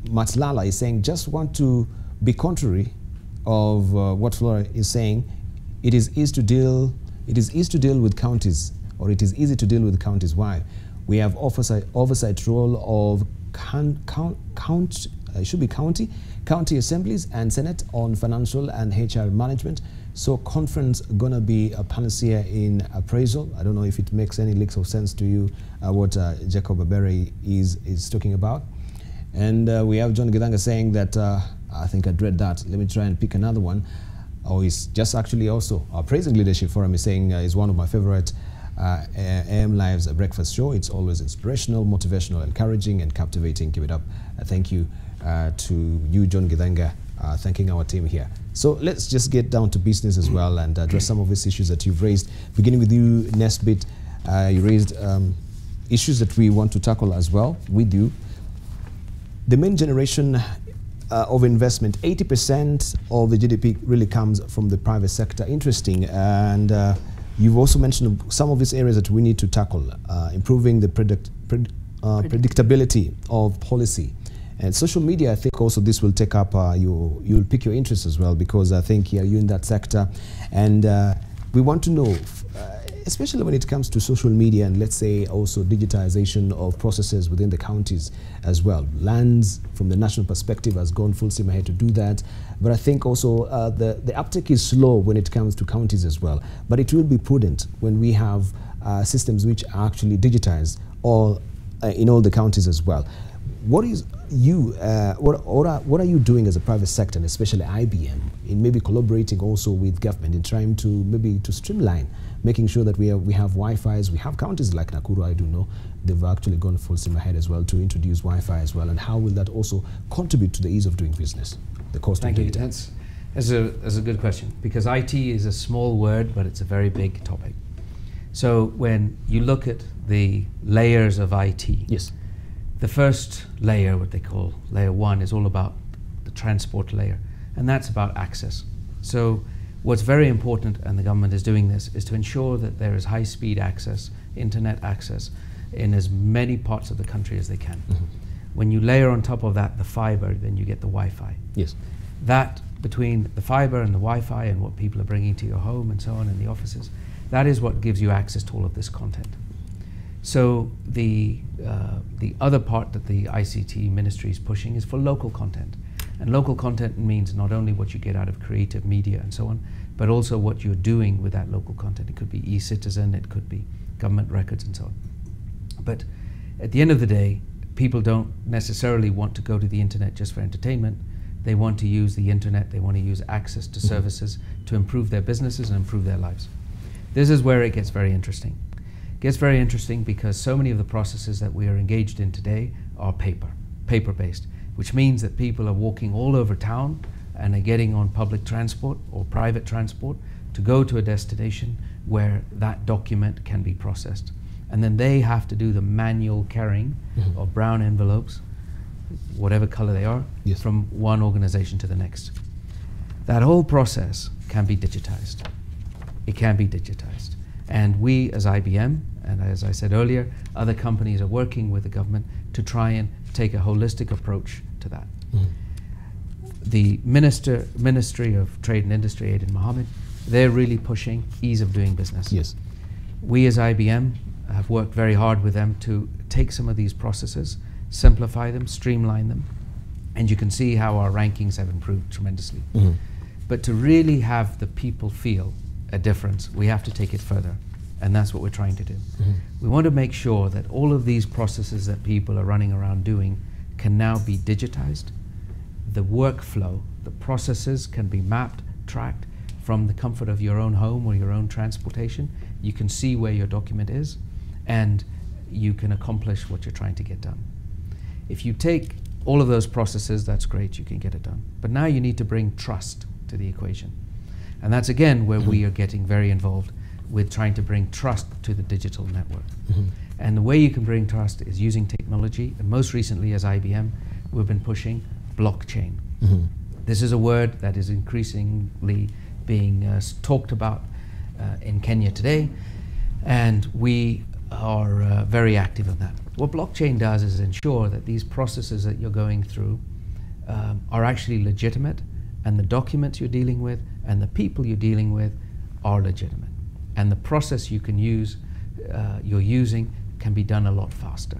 Matlala is saying, just want to be contrary of what Flora is saying. It is easy to deal with counties, or it is easy to deal with counties. Why? We have oversight role of it should be county assemblies and Senate on financial and HR management. So conference gonna be a panacea in appraisal. I don't know if it makes any leaks of sense to you what Jacob Abere is talking about. And we have John Githanga saying that I think I read that. Let me try and pick another one. Oh, he's just actually also praising Leadership Forum. He's saying is one of my favorite AM Live's breakfast show. It's always inspirational, motivational, encouraging, and captivating. Keep it up. Thank you to you, John Githanga, thanking our team here. So let's just get down to business as well and address some of these issues that you've raised. Beginning with you, Nesbit, you raised issues that we want to tackle as well with you. The main generation of investment, 80% of the GDP really comes from the private sector. Interesting. And you've also mentioned some of these areas that we need to tackle, improving the predictability of policy. And social media, I think also this will take up, you'll pick your interest as well, because I think you're in that sector. And we want to know, especially when it comes to social media and let's say also digitization of processes within the counties as well. Lands from the national perspective has gone full steam ahead to do that. But I think also the uptake is slow when it comes to counties as well. But it will be prudent when we have systems which are actually digitized in all the counties as well. What is what are you doing as a private sector, and especially IBM, in maybe collaborating also with government in trying to maybe to streamline, making sure that we have Wi-Fi's. We have counties like Nakuru, I do know, they've actually gone full steam ahead as well to introduce Wi-Fi as well. And how will that also contribute to the ease of doing business, the cost of data? That's a good question, because IT is a small word, but it's a very big topic. So when you look at the layers of IT, yes, the first layer, what they call layer 1, is all about the transport layer, and that's about access. So what's very important, and the government is doing this, is to ensure that there is high-speed access, internet access, in as many parts of the country as they can. Mm-hmm. When you layer on top of that the fiber, then you get the Wi-Fi. Yes. That, between the fiber and the Wi-Fi and what people are bringing to your home and so on in the offices, that is what gives you access to all of this content. So the other part that the ICT ministry is pushing is for local content. And local content means not only what you get out of creative media and so on, but also what you're doing with that local content. It could be e-citizen, it could be government records and so on. But at the end of the day, people don't necessarily want to go to the internet just for entertainment. They want to use the internet, they want to use access to services to improve their businesses and improve their lives. This is where it gets very interesting. It gets very interesting because so many of the processes that we are engaged in today are paper-based, which means that people are walking all over town and are getting on public transport or private transport to go to a destination where that document can be processed. And then they have to do the manual carrying of brown envelopes, whatever color they are, yes, from one organization to the next. That whole process can be digitized. It can be digitized. And we as IBM, and as I said earlier, other companies are working with the government to try and take a holistic approach to that. The Ministry of Trade and Industry, Aiden Mohammed, they're really pushing ease of doing business. Yes. We as IBM have worked very hard with them to take some of these processes, simplify them, streamline them, and you can see how our rankings have improved tremendously. But to really have the people feel a difference, we have to take it further, and that's what we're trying to do. We want to make sure that all of these processes that people are running around doing can now be digitized. The workflow, the processes can be mapped, tracked from the comfort of your own home or your own transportation. You can see where your document is, and you can accomplish what you're trying to get done. If you take all of those processes, that's great, you can get it done. But now you need to bring trust to the equation. And that's again where we are getting very involved with trying to bring trust to the digital network. And the way you can bring trust is using technology, and most recently as IBM, we've been pushing blockchain. This is a word that is increasingly being talked about in Kenya today, and we are very active in that. What blockchain does is ensure that these processes that you're going through are actually legitimate, and the documents you're dealing with and the people you're dealing with are legitimate. And the process you can use, you're using, can be done a lot faster.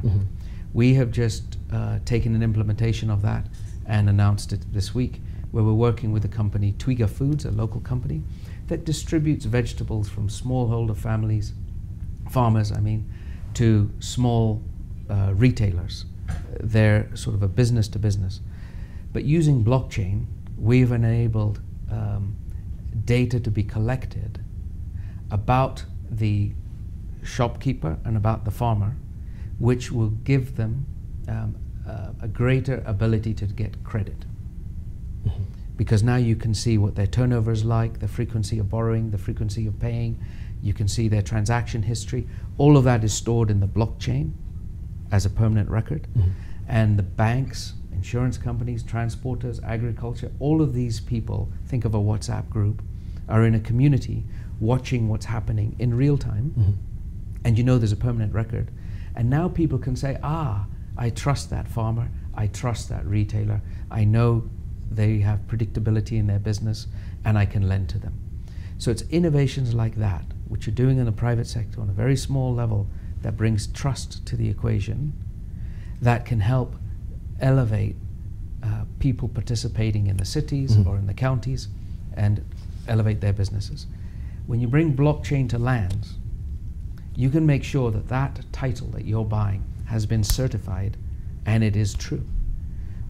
We have just taken an implementation of that and announced it this week, where we're working with the company Twiga Foods, a local company, that distributes vegetables from smallholder families, farmers, I mean, to small retailers. They're sort of a business to business. But using blockchain, we've enabled data to be collected about the shopkeeper and about the farmer, which will give them a greater ability to get credit. Because now you can see what their turnover is like, the frequency of borrowing, the frequency of paying, you can see their transaction history. All of that is stored in the blockchain as a permanent record. And the banks, insurance companies, transporters, agriculture, all of these people, think of a WhatsApp group, are in a community watching what's happening in real time. And you know there's a permanent record. And now people can say, I trust that farmer, I trust that retailer, I know they have predictability in their business, and I can lend to them. So it's innovations like that, which you're doing in the private sector on a very small level, that brings trust to the equation, that can help elevate people participating in the cities or in the counties and elevate their businesses. When you bring blockchain to lands, you can make sure that that title that you're buying has been certified and it is true.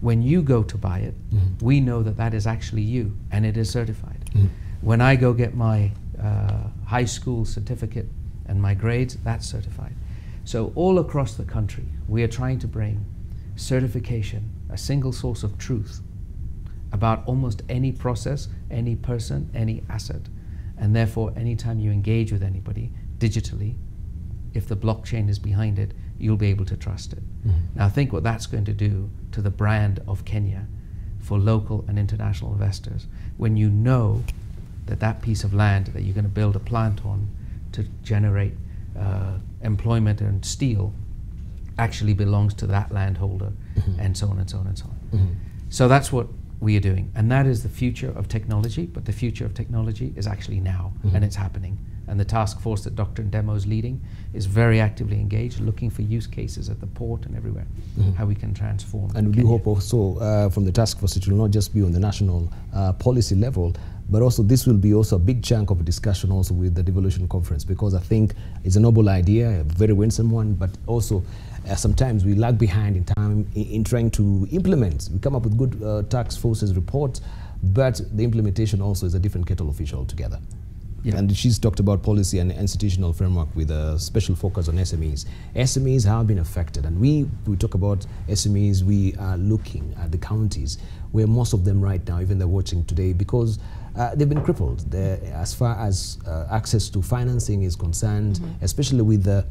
When you go to buy it, we know that that is actually you and it is certified. When I go get my high school certificate and my grades, that's certified. So all across the country, we are trying to bring certification, a single source of truth about almost any process, any person, any asset. And therefore, anytime you engage with anybody digitally, if the blockchain is behind it, you'll be able to trust it. Now think what that's going to do to the brand of Kenya for local and international investors, when you know that that piece of land that you're going to build a plant on to generate employment and steel actually belongs to that landholder, and so on and so on and so on. So that's what we are doing, and that is the future of technology, but the future of technology is actually now, and it's happening. And the task force that Dr. Ndemo is leading is very actively engaged, looking for use cases at the port and everywhere, how we can transform. And we do hope also from the task force it will not just be on the national policy level, but also this will be also a big chunk of a discussion also with the Devolution Conference, because I think it's a noble idea, a very winsome one, but also sometimes we lag behind in time in trying to implement. We come up with good task forces reports, but the implementation also is a different kettle of fish altogether. Yeah. And she's talked about policy and institutional framework with a special focus on SMEs. SMEs have been affected, and we talk about SMEs, we are looking at the counties where most of them right now, even they're watching today, because they've been crippled as far as access to financing is concerned, especially with the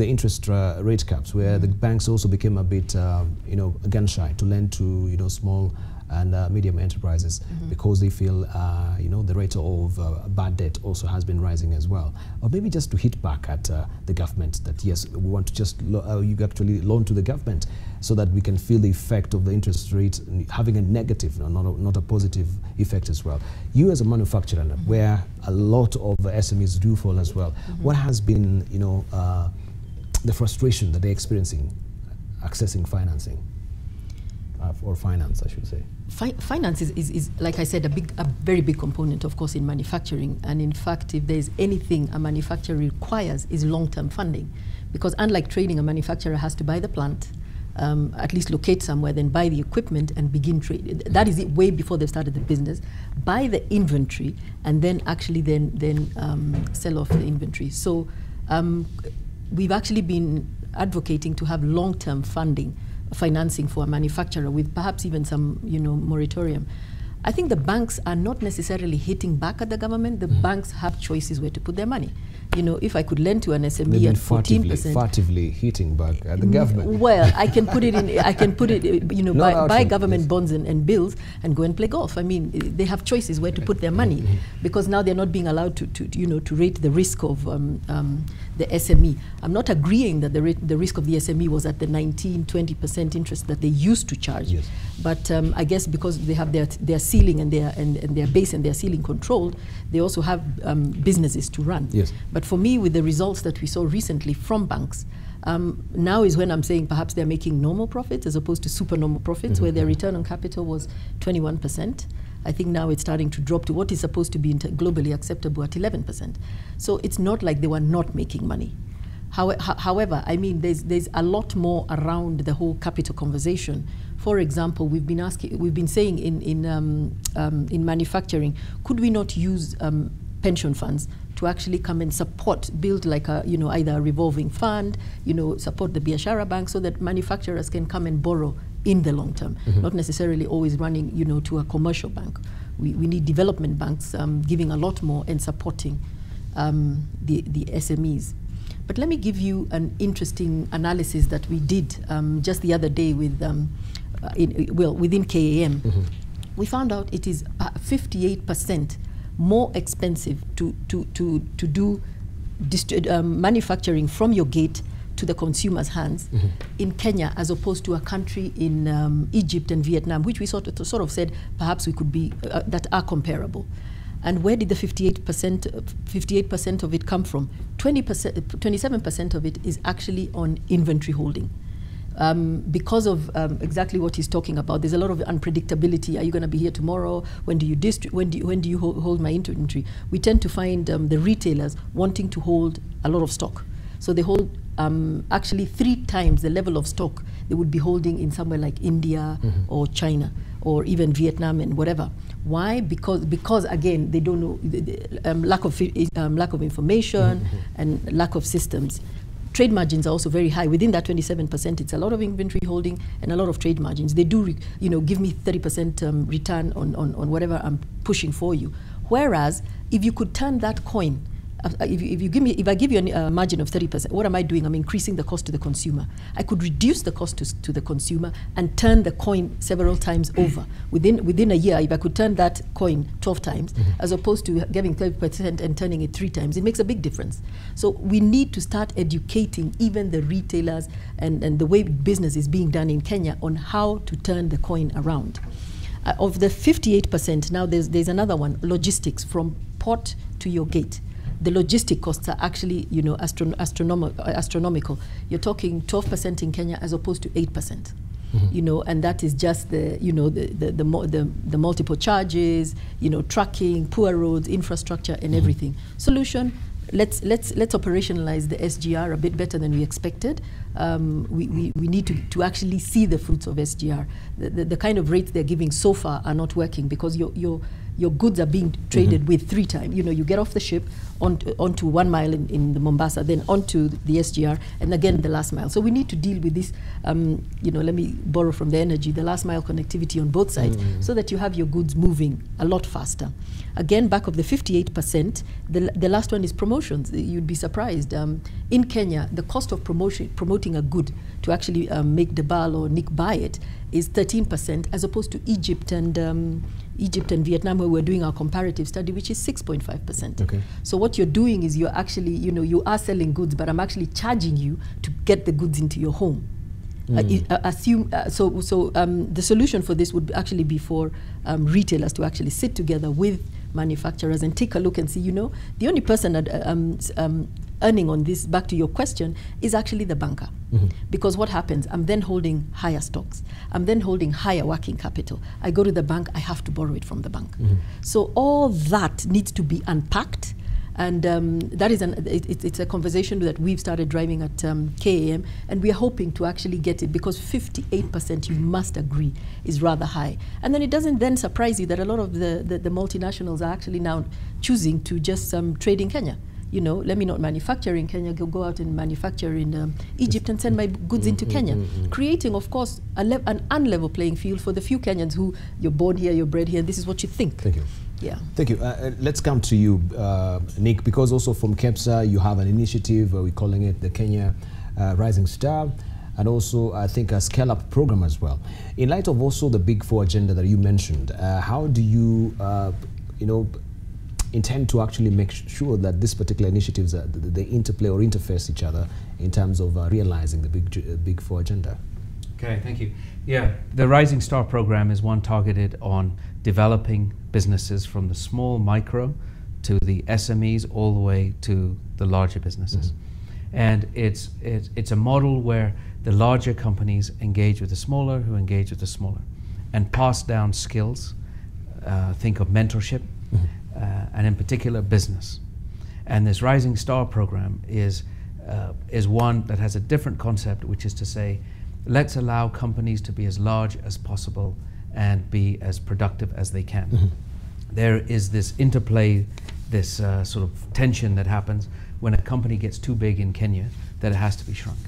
interest rate caps, where the banks also became a bit gun shy to lend to small and medium enterprises, because they feel the rate of bad debt also has been rising as well. Or maybe just to hit back at the government that yes, we want to just you actually loan to the government so that we can feel the effect of the interest rate having a negative, not a positive effect as well. You as a manufacturer, where a lot of SMEs do fall as well, what has been the frustration that they're experiencing accessing financing? Or finance, I should say. Finance is, like I said, a very big component, of course, in manufacturing. And in fact, if there's anything a manufacturer requires, is long-term funding. Because unlike trading, a manufacturer has to buy the plant, at least locate somewhere, then buy the equipment and begin trade. That is it way before they've started the business. Buy the inventory and then actually sell off the inventory. So we've actually been advocating to have long-term financing for a manufacturer with perhaps even some moratorium. I think the banks are not necessarily hitting back at the government. The banks have choices where to put their money. You know, if I could lend to an SME at 14%, furtively hitting back at the government. Well, I can put it in. I can put it. You know, buy government bonds and bills and go and play golf. I mean, they have choices where to put their money because now they're not being allowed to rate the risk of the SME. I'm not agreeing that the risk of the SME was at the 19-20% interest that they used to charge. Yes. But I guess because they have their ceiling and their base and their ceiling controlled, they also have businesses to run. Yes. But for me, with the results that we saw recently from banks, now is when I'm saying perhaps they're making normal profits as opposed to super normal profits, where their return on capital was 21%. I think now it's starting to drop to what is supposed to be globally acceptable at 11%. So it's not like they were not making money. However, I mean, there's a lot more around the whole capital conversation. For example, we've been saying in manufacturing, could we not use pension funds to actually come and build like a, either a revolving fund, support the biashara bank so that manufacturers can come and borrow in the long term, not necessarily always running, to a commercial bank. We need development banks giving a lot more and supporting the SMEs. But let me give you an interesting analysis that we did just the other day with, within KAM. We found out it is 58% more expensive to do manufacturing from your gate to the consumer's hands in Kenya as opposed to a country in Egypt and Vietnam, which we sort of said perhaps we could be, that are comparable. And where did the 58% of it come from? 27% of it is actually on inventory holding. Because of exactly what he's talking about, there's a lot of unpredictability. Are you going to be here tomorrow? When do you hold my inventory? We tend to find the retailers wanting to hold a lot of stock. So they hold actually 3 times the level of stock they would be holding in somewhere like India or China or even Vietnam and whatever. Why? Because again, they don't know, lack of information and lack of systems. Trade margins are also very high. Within that 27%, it's a lot of inventory holding and a lot of trade margins. They do, give me 30% return on whatever I'm pushing for you. Whereas, if you could turn that coin, if I give you a margin of 30%, what am I doing? I'm increasing the cost to the consumer. I could reduce the cost to the consumer and turn the coin several times over. Within a year, if I could turn that coin 12 times, as opposed to giving 30% and turning it 3 times, it makes a big difference. So we need to start educating even the retailers and the way business is being done in Kenya on how to turn the coin around. Of the 58%, now there's another one, logistics from port to your gate. The logistic costs are actually, astronomical. You're talking 12% in Kenya as opposed to 8%. And that is just the multiple charges, trucking, poor roads, infrastructure, and everything. Solution: let's operationalize the SGR a bit better than we expected. We need to actually see the fruits of SGR. The kind of rates they're giving so far are not working because your goods are being traded with 3 times. You get off the ship onto 1 mile in the Mombasa, then onto the SGR, and again the last mile. So we need to deal with this, let me borrow from the energy, the last mile connectivity on both sides, so that you have your goods moving a lot faster. Again, back of the 58%, the last one is promotions. You'd be surprised. In Kenya, the cost of promoting a good to actually make Debarl or Nick buy it is 13%, as opposed to Egypt and Vietnam, where we're doing our comparative study, which is 6.5%. Okay. So what you're doing is you're actually, you are selling goods, but I'm actually charging you to get the goods into your home. The solution for this would actually be for retailers to actually sit together with manufacturers and take a look and see, the only person that earning on this, back to your question, is actually the banker. Because what happens, I'm then holding higher stocks. I'm then holding higher working capital. I go to the bank, I have to borrow it from the bank. So all that needs to be unpacked. And that is it's a conversation that we've started driving at KAM, and we are hoping to actually get it, because 58%, you must agree, is rather high. And then it doesn't then surprise you that a lot of the multinationals are actually now choosing to just trade in Kenya. you know, let me not manufacture in Kenya, go out and manufacture in Egypt and send my goods into Kenya. Creating, of course, an unlevel playing field for the few Kenyans who, you're born here, you're bred here, and this is what you think. Thank you. Yeah. Thank you. Let's come to you, Nick, because also from KEPSA you have an initiative, we're calling it the Kenya Rising Star, and also I think a scale-up program as well. In light of also the Big Four agenda that you mentioned, how do you, you know, intend to actually make sure that these particular initiatives, they interplay or interface each other in terms of realizing the Big Four agenda? Okay, thank you. Yeah, the Rising Star program is one targeted on developing businesses from the small micro to the SMEs all the way to the larger businesses. And it's a model where the larger companies engage with the smaller, who engage with the smaller, and pass down skills. Think of mentorship, and in particular business. And this Rising Star program is one that has a different concept, which is to say, let's allow companies to be as large as possible and be as productive as they can. There is this interplay, this sort of tension that happens when a company gets too big in Kenya that it has to be shrunk.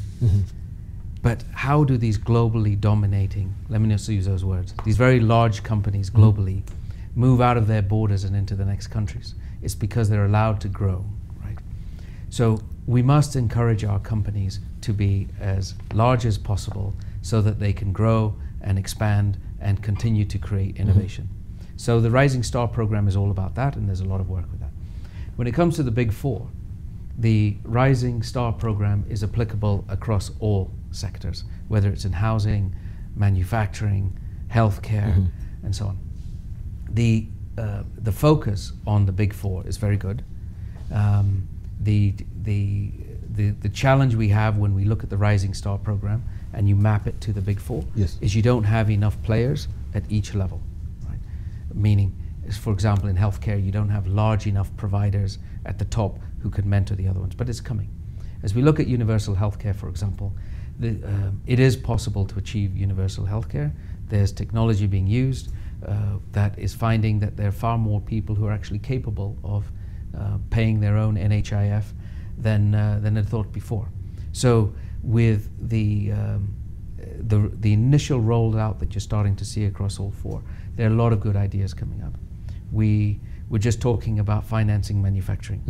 But how do these globally dominating, let me just use those words, these very large companies globally move out of their borders and into the next countries? It's because they're allowed to grow, right? So we must encourage our companies to be as large as possible so that they can grow and expand and continue to create innovation. So the Rising Star program is all about that, and there's a lot of work with that. When it comes to the Big Four, the Rising Star program is applicable across all sectors, whether it's in housing, manufacturing, healthcare, and so on. The focus on the Big Four is very good. The challenge we have when we look at the Rising Star program and you map it to the Big Four is you don't have enough players at each level, right? Meaning, for example, in healthcare, you don't have large enough providers at the top who could mentor the other ones, but it's coming. As we look at universal healthcare, for example, it is possible to achieve universal healthcare. There's technology being used that is finding that there are far more people who are actually capable of paying their own NHIF than had thought before. So with the initial rollout that you're starting to see across all four, there are a lot of good ideas coming up. We were just talking about financing manufacturing.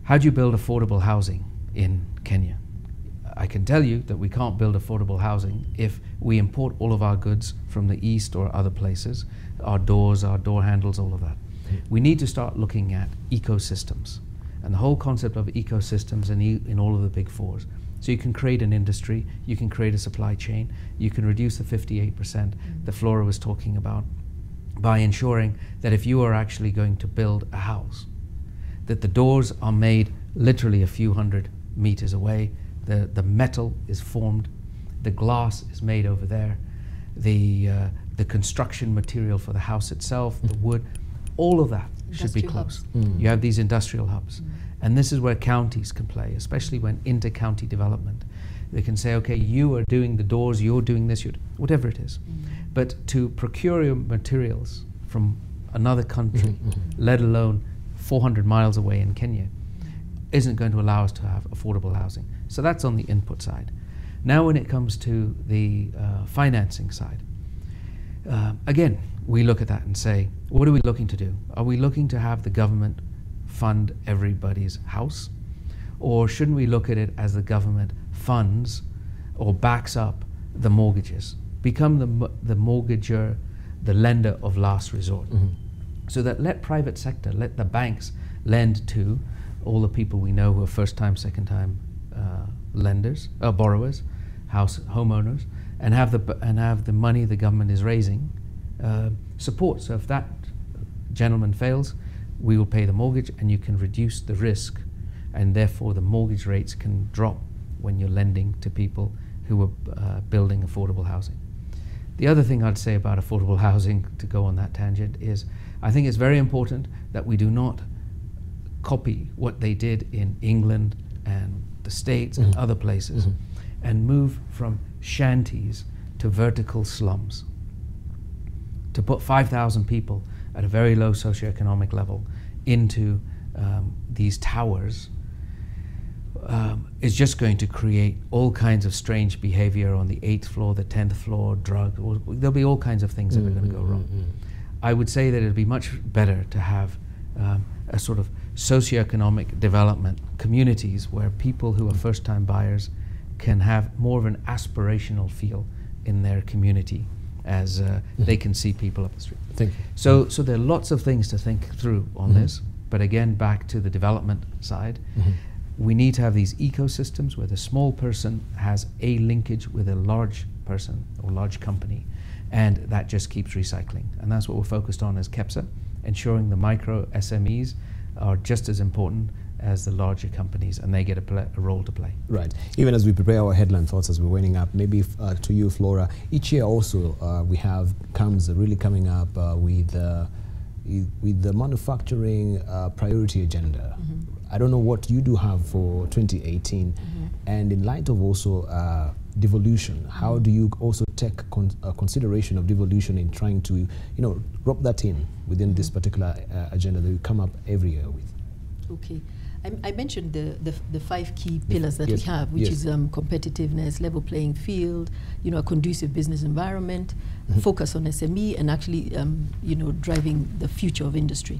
How do you build affordable housing in Kenya? I can tell you that we can't build affordable housing if we import all of our goods from the east or other places, our doors, our door handles, all of that. We need to start looking at ecosystems, and the whole concept of ecosystems in all of the Big Fours. So you can create an industry, you can create a supply chain, you can reduce the 58% that Flora was talking about by ensuring that if you are actually going to build a house, that the doors are made literally a few hundred meters away, the metal is formed, the glass is made over there, the construction material for the house itself, the wood, all of that should be close. You have these industrial hubs. And this is where counties can play, especially when inter-county development. They can say, okay, you are doing the doors, you're doing this, whatever it is. But to procure your materials from another country, let alone 400 miles away in Kenya, isn't going to allow us to have affordable housing. So that's on the input side. Now when it comes to the financing side, again, we look at that and say, what are we looking to do? Are we looking to have the government fund everybody's house? Or shouldn't we look at it as the government funds or backs up the mortgages? Become the mortgager, the lender of last resort. So that let private sector, let the banks lend to all the people we know who are first-time, second-time lenders, borrowers, homeowners, and have the money the government is raising support. So if that gentleman fails, we will pay the mortgage, and you can reduce the risk, and therefore the mortgage rates can drop when you're lending to people who are building affordable housing. The other thing I'd say about affordable housing, to go on that tangent, is I think it's very important that we do not copy what they did in England and the States and other places and move from shanties to vertical slums. To put 5,000 people at a very low socioeconomic level into these towers is just going to create all kinds of strange behavior on the 8th floor, the 10th floor, there'll be all kinds of things that are going to go wrong. I would say that it'd be much better to have a sort of socioeconomic development communities where people who are first-time buyers can have more of an aspirational feel in their community as they can see people up the street. Thank you. So there are lots of things to think through on this, but again, back to the development side, we need to have these ecosystems where the small person has a linkage with a large person or large company, and that just keeps recycling. And that's what we're focused on as KEPSA, ensuring the micro SMEs are just as important as the larger companies, and they get a role to play. Right. Even as we prepare our headline thoughts as we're winding up, maybe to you, Flora, each year also we have really coming up with the manufacturing priority agenda. I don't know what you do have for 2018, and in light of also devolution, how do you also take consideration of devolution in trying to, rope that in within this particular agenda that you come up every year with? Okay. I mentioned the 5 key pillars that we have, which is competitiveness, level playing field, a conducive business environment, focus on SME, and actually, driving the future of industry.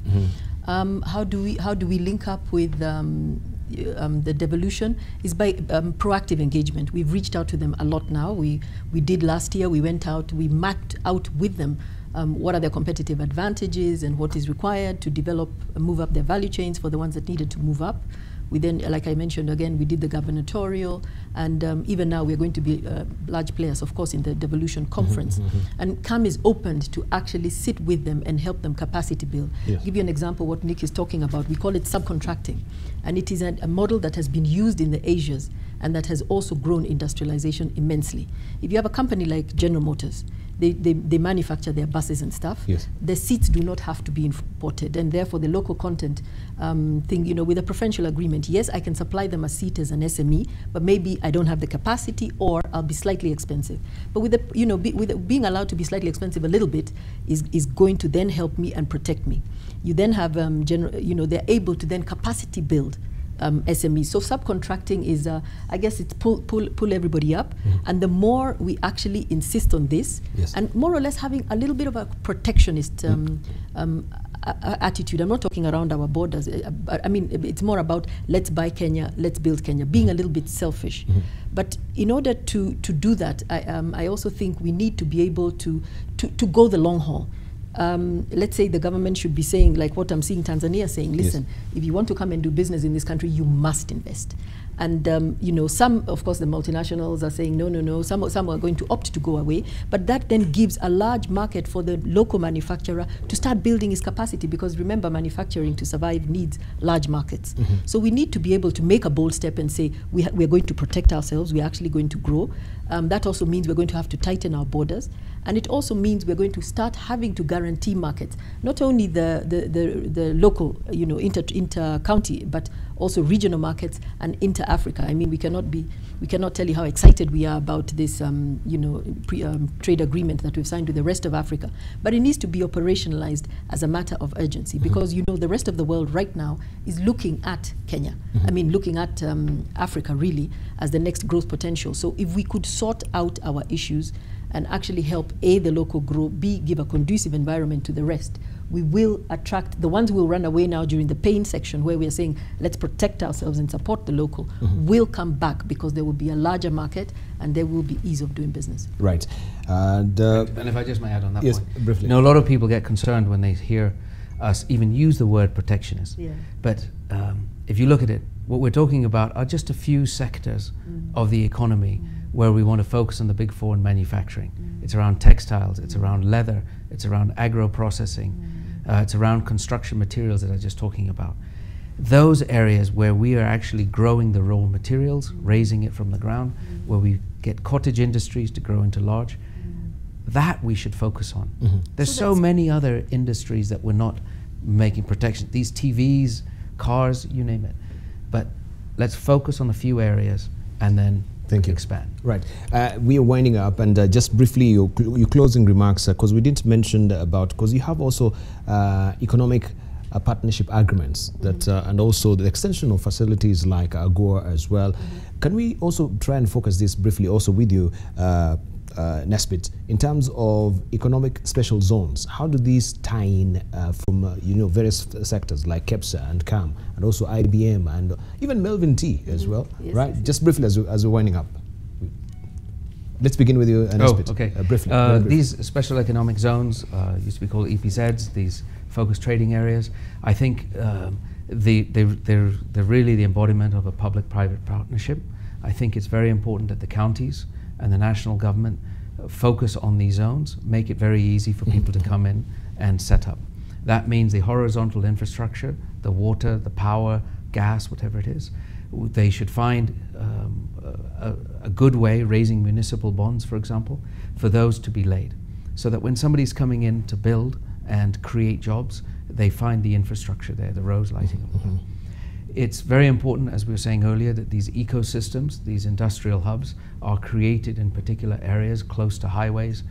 How do we link up with the devolution? Is by proactive engagement. We've reached out to them a lot now. We did last year. We went out. We mapped out with them what are their competitive advantages and what is required to develop, move up their value chains for the ones that needed to move up. We then, like I mentioned again, we did the gubernatorial, and even now we're going to be large players, of course, in the devolution conference. And CAM is opened to actually sit with them and help them capacity build. I'll give you an example what Nick is talking about. We call it subcontracting, and it is a model that has been used in the Asias and that has also grown industrialization immensely. If you have a company like General Motors, they manufacture their buses and stuff. The seats do not have to be imported, and therefore the local content thing, with a preferential agreement, yes, I can supply them a seat as an SME, but maybe I don't have the capacity, or I'll be slightly expensive. But with being allowed to be slightly expensive a little bit is going to then help me and protect me. You then have, they're able to then capacity build SMEs. So subcontracting is, I guess it's pull everybody up, and the more we actually insist on this, and more or less having a little bit of a protectionist attitude. I'm not talking around our borders, but I mean it's more about let's buy Kenya, let's build Kenya, being a little bit selfish. But in order to do that, I also think we need to be able to go the long haul. Let's say the government should be saying, like what I'm seeing Tanzania saying, listen, if you want to come and do business in this country, you must invest. And some, of course, the multinationals are saying no. Some are going to opt to go away, but that then gives a large market for the local manufacturer to start building his capacity, because remember, manufacturing to survive needs large markets. So we need to be able to make a bold step and say we're going to protect ourselves. We're actually going to grow. That also means we're going to have to tighten our borders, and it also means we're going to start having to guarantee markets, not only the local, inter-county, but also regional markets and inter-Africa. I mean, we cannot tell you how excited we are about this, trade agreement that we've signed with the rest of Africa. But it needs to be operationalized as a matter of urgency, because the rest of the world right now is looking at Kenya. I mean, looking at Africa really as the next growth potential. So if we could sort out our issues and actually help A, the local grow, B, give a conducive environment to the rest, we will attract the ones who will run away now during the pain section, where we are saying let's protect ourselves and support the local, will come back, because there will be a larger market and there will be ease of doing business. Right. And if I just may add on that point, briefly. A lot of people get concerned when they hear us even use the word protectionist. But if you look at it, what we're talking about are just a few sectors of the economy where we want to focus on the big four in manufacturing. It's around textiles, it's around leather, it's around agro-processing, it's around construction materials that I was just talking about. Those areas where we are actually growing the raw materials, raising it from the ground, where we get cottage industries to grow into large, that we should focus on. There's so many other industries that we're not making protection. These TVs, cars, you name it. But let's focus on a few areas and then expand. Right. We are winding up, and just briefly your closing remarks, because we didn't mention about, because you have also economic partnership agreements that, and also the extension of facilities like AGOA as well. Can we also try and focus this briefly also with you, Nesbitt, in terms of economic special zones? How do these tie in from various sectors like KEPSA and CAM and also IBM and even Melvin T as well, yes, right? yes. Just briefly as we're winding up. Let's begin with you, Nesbitt. Okay. Briefly. These special economic zones used to be called EPZs, these focused trading areas. I think they're really the embodiment of a public-private partnership. I think it's very important that the counties and the national government focus on these zones, make it very easy for people to come in and set up. That means the horizontal infrastructure, the water, the power, gas, whatever it is, they should find a good way, raising municipal bonds, for example, for those to be laid, so that when somebody's coming in to build and create jobs, they find the infrastructure there, the roads, lighting. It's very important, as we were saying earlier, that these ecosystems, these industrial hubs, are created in particular areas close to highways,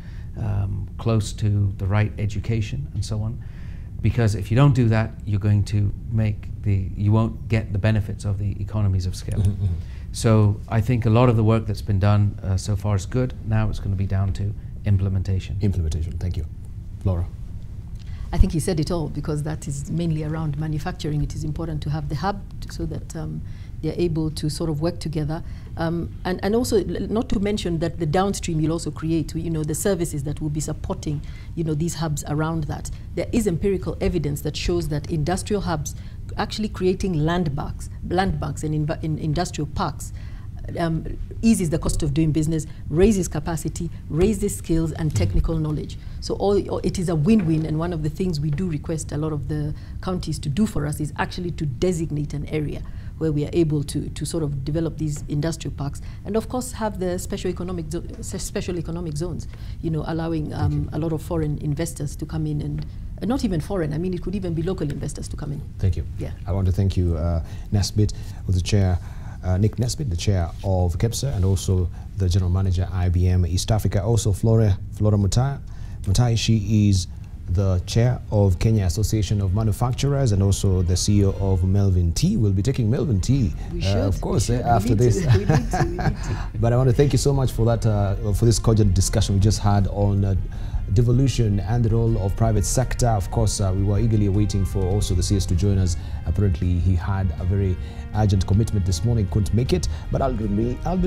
close to the right education and so on. Because if you don't do that, you're going to you won't get the benefits of the economies of scale. So I think a lot of the work that's been done so far is good. Now it's going to be down to implementation. Implementation, thank you. Laura. I think he said it all, because that is mainly around manufacturing. It is important to have the hub so that they're able to sort of work together. And also, not to mention that the downstream you'll also create, the services that will be supporting, these hubs around that. There is empirical evidence that shows that industrial hubs actually creating land banks and in industrial parks eases the cost of doing business, raises capacity, raises skills and technical knowledge. So it is a win-win, and one of the things we do request a lot of the counties to do for us is actually to designate an area where we are able to sort of develop these industrial parks, and of course have the special economic zones, allowing a lot of foreign investors to come in, and not even foreign, I mean it could even be local investors to come in. Thank you. Yeah. I want to thank you, Nesbitt, with the chair, Nick Nesbitt, the chair of KEPSA, and also the general manager, IBM East Africa. Also Flora Mutai, she is the chair of Kenya Association of Manufacturers and also the CEO of Melvin T. We'll be taking Melvin T, of course, after this. We need to. But I want to thank you so much for that, for this cogent discussion we just had on devolution and the role of private sector. Of course, we were eagerly waiting for also the CS to join us. Apparently, he had a very urgent commitment this morning, couldn't make it. But I'll be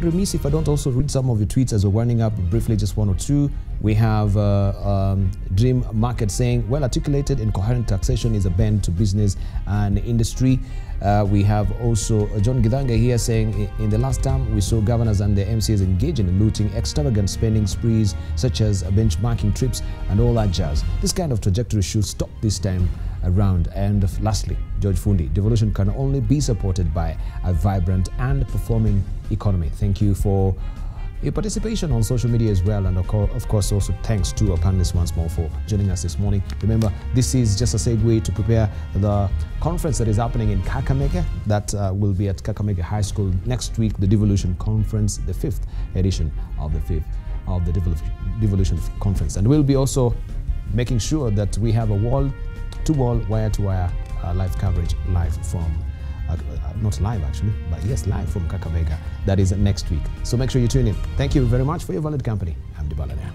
remiss if I don't also read some of your tweets as we're winding up. Briefly, just one or two. We have Dream Market saying, well articulated, incoherent taxation is a bend to business and industry. We have also John Githanga here saying, in the last term, we saw governors and the MCAs engaging in looting, extravagant spending sprees, such as benchmarking trips and all that jazz. This kind of trajectory should stop this time around. And lastly, George Fundi, devolution can only be supported by a vibrant and performing economy. Thank you for your participation on social media as well, and of course also thanks to our panelists once more for joining us this morning. Remember, this is just a segue to prepare the conference that is happening in Kakamega. That will be at Kakamega High School next week, the Devolution Conference, the 5th edition of the Devolution Conference. And we'll be also making sure that we have a wall-to-wall, wire-to-wire live coverage live from not live actually, but yes, live from Kakamega. That is next week. So make sure you tune in. Thank you very much for your valued company. I'm Debarl Inea.